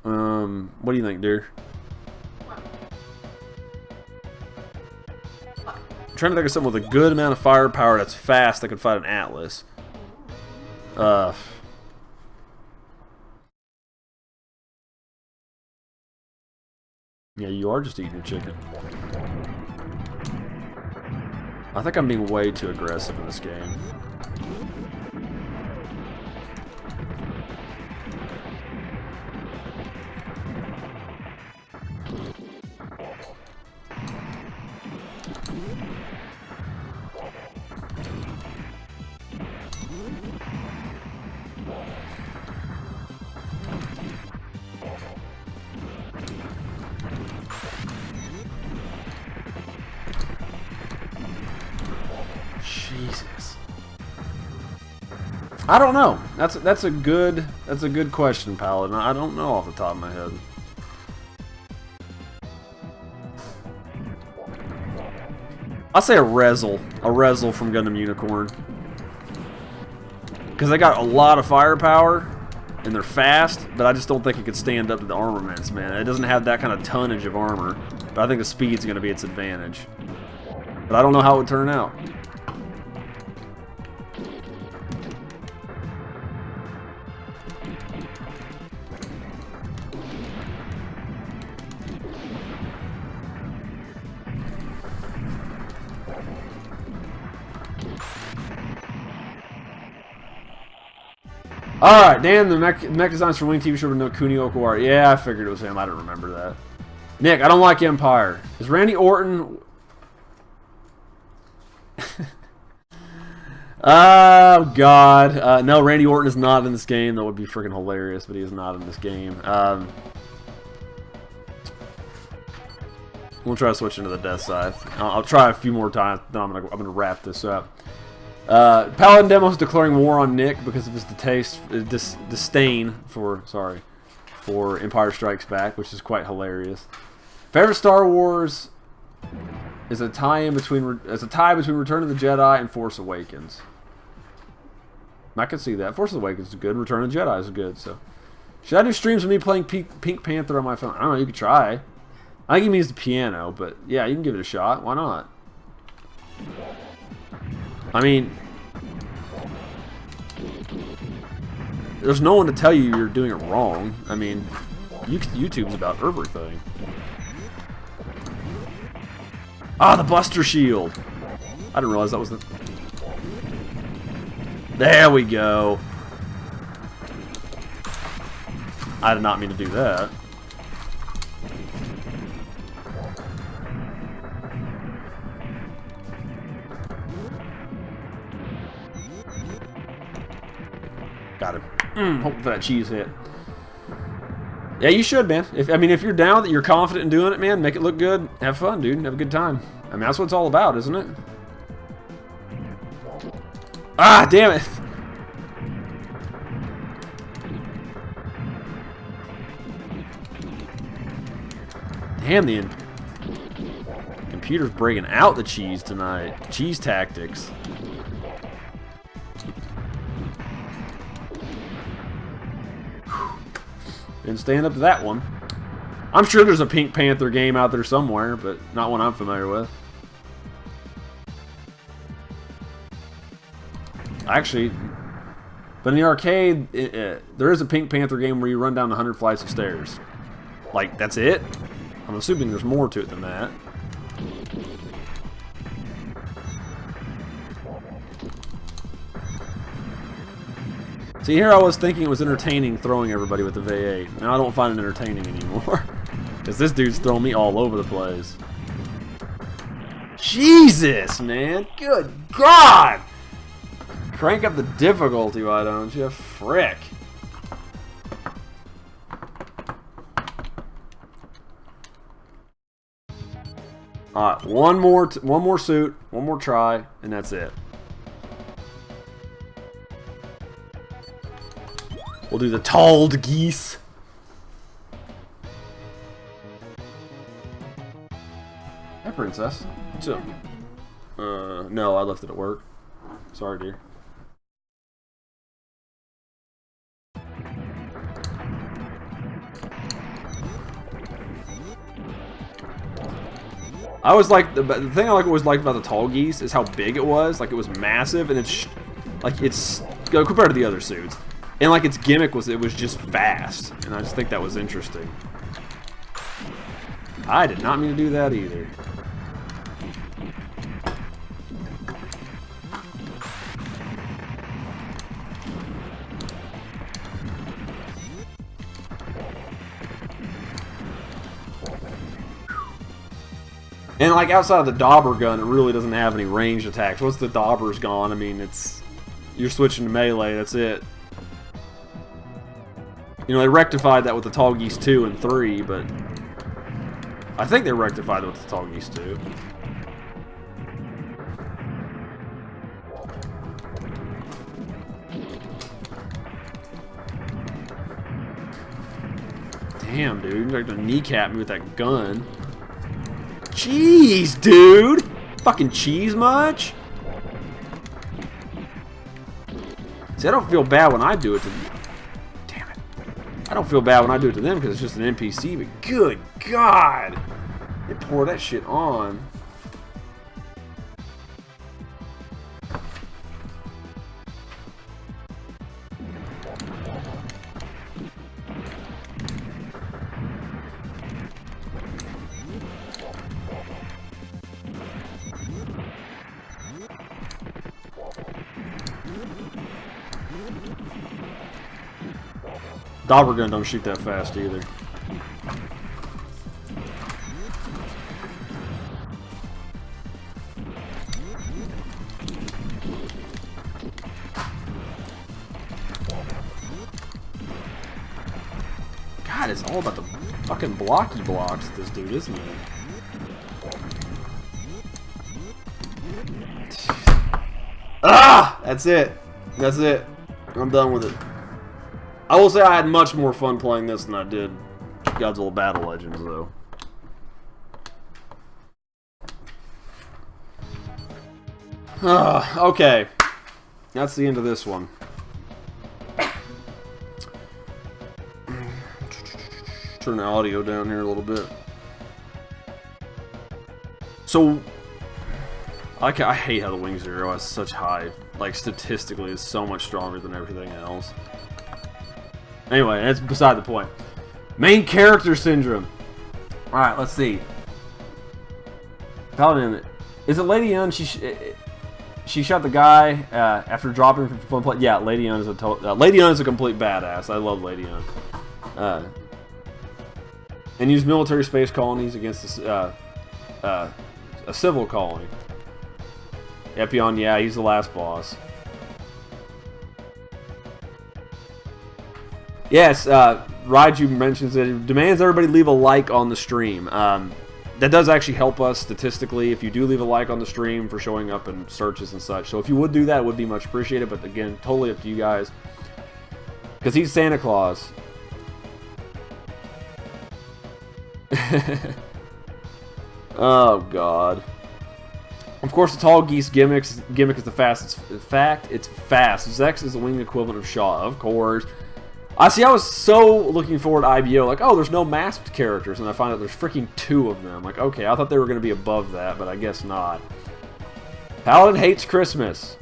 What do you think, dear? I'm trying to think of something with a good amount of firepower that's fast that could fight an Atlas. Yeah, you are just eating your chicken. I think I'm being way too aggressive in this game. Jesus. I don't know. That's a good question, Paladin. I don't know off the top of my head. I'll say a Rezel from Gundam Unicorn. Because they got a lot of firepower and they're fast, but I just don't think it could stand up to the armaments, man. It doesn't have that kind of tonnage of armor. But I think the speed's going to be its advantage. But I don't know how it would turn out. Alright, Dan, the mech designs for Wing TV show with no Kuni Okawara. Yeah, I figured it was him. I didn't remember that. Nick, I don't like Empire. Is Randy Orton... Oh, God. No, Randy Orton is not in this game. That would be freaking hilarious, but he is not in this game. We'll try to switch into the Death Scythe. I'll try a few more times, then I'm gonna wrap this up. Paladin Demos declaring war on Nick because of his disdain for Empire Strikes Back, which is quite hilarious. Favorite Star Wars is a tie between Return of the Jedi and Force Awakens. I can see that. Force Awakens is good. Return of the Jedi is good. So, should I do streams of me playing Pink Panther on my phone? I don't know. You could try. I think he means the piano, but yeah, you can give it a shot. Why not? I mean, there's no one to tell you you're doing it wrong. I mean, YouTube's about everything. Ah, the Buster Shield. I didn't realize that was the... There we go. I did not mean to do that. Got him. Hope for that cheese hit. Yeah, you should, man. If you're down, that you're confident in doing it, man, make it look good. Have fun, dude. Have a good time. I mean, that's what it's all about, isn't it? Ah, damn it. Damn, the computer's breaking out the cheese tonight. Cheese tactics. Didn't stand up to that one. I'm sure there's a Pink Panther game out there somewhere, but not one I'm familiar with. Actually, but in the arcade, there is a Pink Panther game where you run down 100 flights of stairs. Like, that's it? I'm assuming there's more to it than that. See, here I was thinking it was entertaining throwing everybody with the V8. Now I don't find it entertaining anymore. Because this dude's throwing me all over the place. Jesus, man. Good God! Crank up the difficulty, why don't you? Frick. Alright, one more suit, one more try, and that's it. We'll do the Talled Geese. Hi, Princess. What's up? No, I left it at work. Sorry, dear. I was like, the thing I always liked about the Tall Geese is how big it was. Like, it was massive, and it's compared to the other suits. And like its gimmick was, it was just fast, and I just think that was interesting. I did not mean to do that either. And like outside of the Dauber gun, it really doesn't have any ranged attacks. Once the Dauber's gone, I mean, you're switching to melee. That's it. You know, they rectified that with the Tall Geese 2 and 3, but I think they rectified it with the Tall Geese 2. Damn, dude. You're going to kneecap me with that gun. Jeez, dude! Fucking cheese much? See, I don't feel bad when I do it to them. I don't feel bad when I do it to them because it's just an NPC, but good God! It pour that shit on. Dauber gun don't shoot that fast either. God, it's all about the fucking blocky blocks, this dude, isn't it? Ah! That's it. That's it. I'm done with it. I will say I had much more fun playing this than I did Godzilla Battle Legends, though. Okay. That's the end of this one. Turn the audio down here a little bit. So, I hate how the Wing Zero has such high, like statistically, is so much stronger than everything else. Anyway, that's beside the point. Main character syndrome. Alright, let's see. Paladin. Is it Lady Yun? She shot the guy after dropping from fun play. Yeah, Lady Yun is Lady Yun is a complete badass. I love Lady Yun. And use military space colonies against a civil colony. Epion, yeah, he's the last boss. Yes, Raiju mentions that it demands everybody leave a like on the stream. That does actually help us statistically if you do leave a like on the stream for showing up in searches and such. So if you would do that, it would be much appreciated. But again, totally up to you guys. Because he's Santa Claus. Oh, God. Of course, the tall geese gimmick is the fastest. In fact, it's fast. Zex is the wing equivalent of Shaw, of course. I was so looking forward to IBO, like, oh, there's no masked characters, and I find out there's freaking 2 of them. Like, okay, I thought they were going to be above that, but I guess not. Paladin hates Christmas.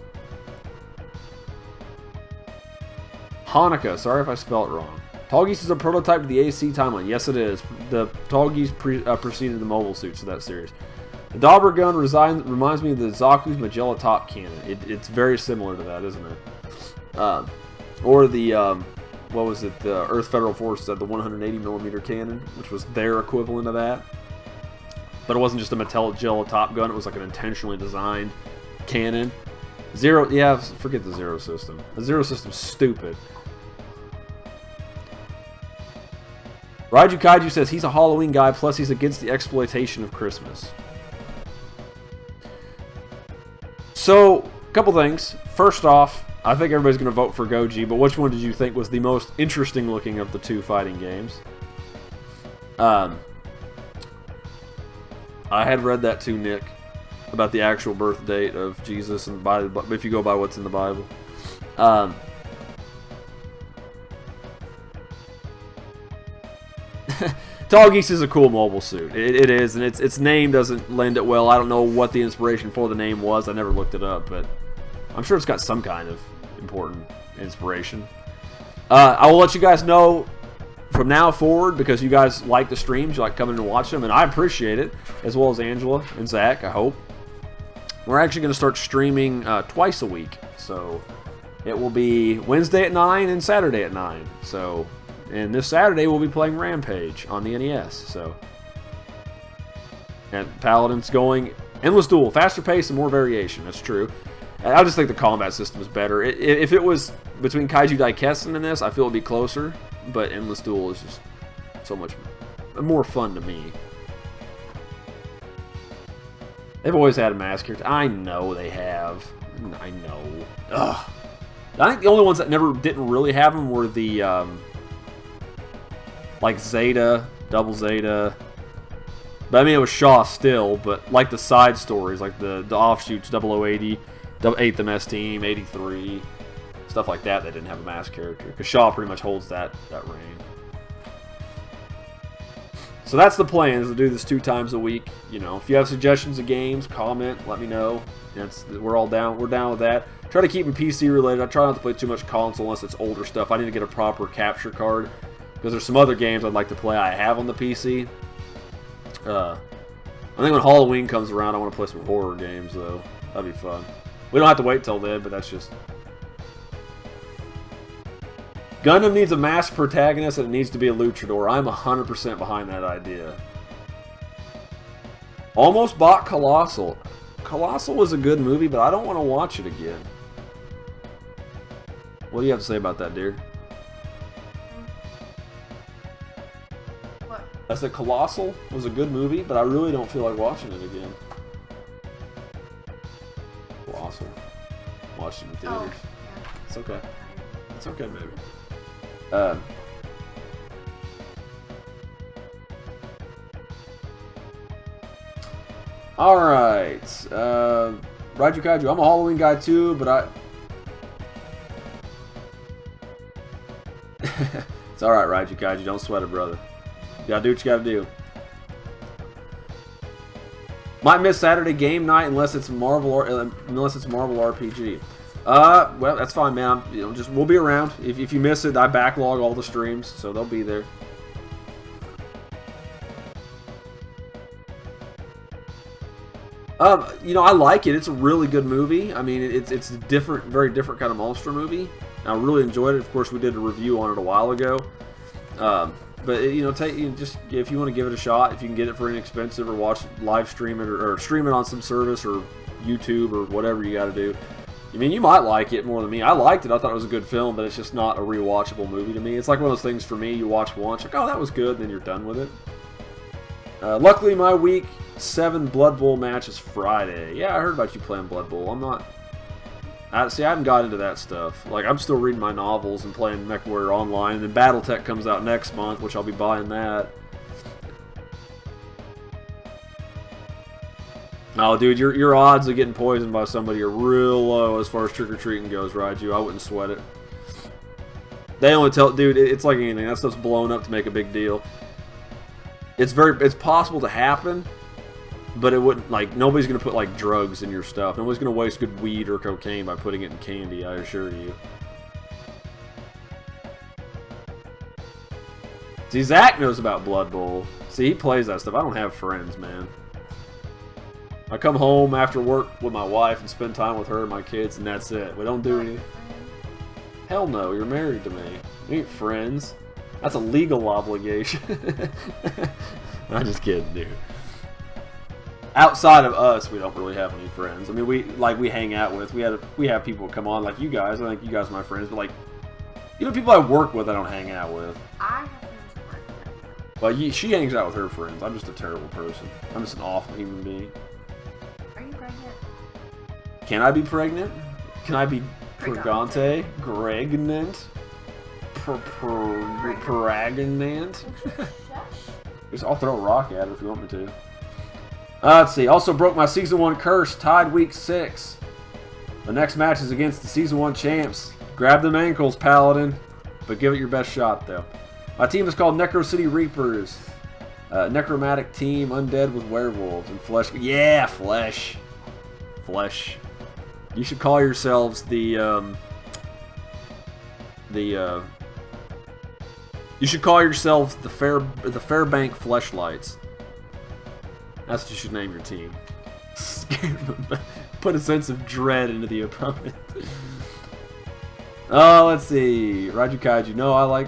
Hanukkah, sorry if I spelled it wrong. Tall Geese is a prototype to the AC timeline. Yes, it is. The Tall Geese preceded the mobile suits of that series. The Dauber gun reminds me of the Zaku's Magella Top cannon. It's very similar to that, isn't it? Or the... what was it? The Earth Federal Forces had the 180mm cannon, which was their equivalent of that. But it wasn't just a Magella Top gun, it was like an intentionally designed cannon. Zero, yeah, forget the Zero system. The Zero system's stupid. Raiju Kaiju says he's a Halloween guy, plus he's against the exploitation of Christmas. So, a couple things. First off, I think everybody's going to vote for Goji, but which one did you think was the most interesting looking of the 2 fighting games? I had read that too, Nick, about the actual birth date of Jesus, and if you go by what's in the Bible. Tall Geese is a cool mobile suit. It is, and its name doesn't lend it well. I don't know what the inspiration for the name was. I never looked it up, but I'm sure it's got some kind of important inspiration. I will let you guys know from now forward, because you guys like the streams, you like coming and watching them, and I appreciate it, as well as Angela and Zach, I hope. We're actually going to start streaming twice a week, so it will be Wednesday at 9 and Saturday at 9. So, and this Saturday we'll be playing Rampage on the NES. So, and Paladin's going endless duel, faster pace and more variation. That's true. I just think the combat system is better. If it was between Kaiju Daikessen and this, I feel it'd be closer. But endless duel is just so much more fun to me. They've always had a mask character. I know they have. I know. Ugh. I think the only ones that didn't really have them were the like Zeta, Double Zeta. But I mean, it was Shaw still. But like the side stories, like the offshoots, 0080, 8th MS Team, 83, stuff like that. They didn't have a mask character because Shaw pretty much holds that reign. So that's the plan, is to do this 2 times a week. You know, if you have suggestions of games, comment, let me know. We're all down. We're down with that. Try to keep them PC related. I try not to play too much console unless it's older stuff. I need to get a proper capture card because there's some other games I'd like to play I have on the PC. I think when Halloween comes around, I want to play some horror games though. That'd be fun. We don't have to wait till then, but that's just... Gundam needs a masked protagonist and it needs to be a luchador. I'm 100% behind that idea. Almost bought Colossal. Colossal was a good movie, but I don't want to watch it again. What do you have to say about that, dear?
What?
I said Colossal was a good movie, but I really don't feel like watching it again. Colossal. Watched it in theaters.
Oh, yeah.
It's okay. It's okay, baby. Alright. Raiju Kaiju. I'm a Halloween guy too, but I... It's alright, Raiju Kaiju. Don't sweat it, brother. You gotta do what you gotta do. Might miss Saturday game night unless it's Marvel RPG. Well, that's fine, man. We'll be around. If you miss it, I backlog all the streams, so they'll be there. I like it. It's a really good movie. I mean, it's a different, very different kind of monster movie. I really enjoyed it. Of course, we did a review on it a while ago. But if you want to give it a shot, if you can get it for inexpensive, or watch live stream it, or stream it on some service, or YouTube, or whatever you got to do. I mean, you might like it more than me. I liked it. I thought it was a good film, but it's just not a rewatchable movie to me. It's like one of those things for me. You watch once, like, oh, that was good, and then you're done with it. Luckily, my week 7 Blood Bowl match is Friday. Yeah, I heard about you playing Blood Bowl. I haven't got into that stuff. Like, I'm still reading my novels and playing MechWarrior Online, and then BattleTech comes out next month, which I'll be buying that. Oh, dude, your odds of getting poisoned by somebody are real low as far as trick-or-treating goes, Raiju. I wouldn't sweat it. They only tell... Dude, it's like anything. That stuff's blown up to make a big deal. It's possible to happen, but it wouldn't... Like, nobody's going to put, like, drugs in your stuff. Nobody's going to waste good weed or cocaine by putting it in candy, I assure you. See, Zach knows about Blood Bowl. See, he plays that stuff. I don't have friends, man. I come home after work with my wife and spend time with her and my kids, and that's it. We don't do anything. Hell no, you're married to me. We ain't friends. That's a legal obligation. I'm just kidding, dude. Outside of us, we don't really have any friends. I mean, we hang out with. We have people come on like you guys. I think you guys are my friends, but like, even people I work with, I don't hang out with.
I have friends at work.
Well, she hangs out with her friends. I'm just a terrible person. I'm just an awful human being.
Are you pregnant?
Can I be pregnant? Can I be pregante? Pregnant? Pregnant? I'll throw a rock at her if you want me to. Let's see. Also broke my Season 1 curse. Tied Week 6. The next match is against the Season 1 champs. Grab them ankles, Paladin. But give it your best shot, though. My team is called Necro City Reapers. Necromantic team, undead with werewolves and flesh. Yeah, flesh. Flesh. You should call yourselves you should call yourselves the Fairbank Fleshlights. That's what you should name your team. Put a sense of dread into the opponent. Oh, let's see. Raiju Kaiju. No, I like...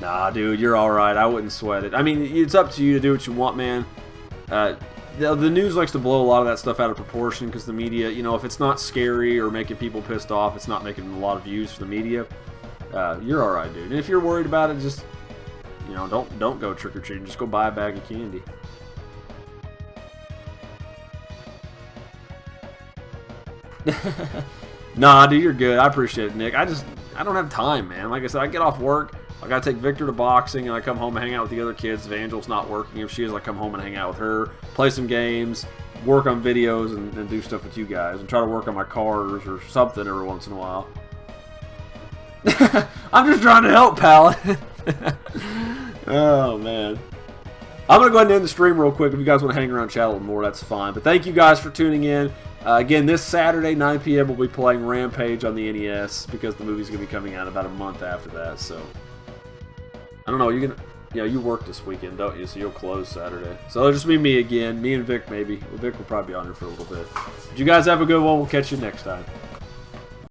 Nah, dude, you're alright. I wouldn't sweat it. I mean, it's up to you to do what you want, man. The news likes to blow a lot of that stuff out of proportion because the media, if it's not scary or making people pissed off, it's not making a lot of views for the media. You're alright, dude. And if you're worried about it, just, don't go trick-or-treating. Just go buy a bag of candy. Nah, dude, you're good. I appreciate it, Nick. I don't have time, man. Like I said, I get off work. I gotta take Victor to boxing, and I come home and hang out with the other kids. If Angel's not working, if she is, I come home and hang out with her, play some games, work on videos, and do stuff with you guys, and try to work on my cars or something every once in a while. I'm just trying to help, pal. Oh, man. I'm going to go ahead and end the stream real quick. If you guys want to hang around and chat a little more, that's fine. But thank you guys for tuning in. Again, this Saturday, 9 p.m., we'll be playing Rampage on the NES because the movie's going to be coming out about a month after that. So, I don't know. You're going to... Yeah, you work this weekend, don't you? So you'll close Saturday. So it'll just be me again. Me and Vic, maybe. Well, Vic will probably be on here for a little bit. But you guys have a good one. We'll catch you next time.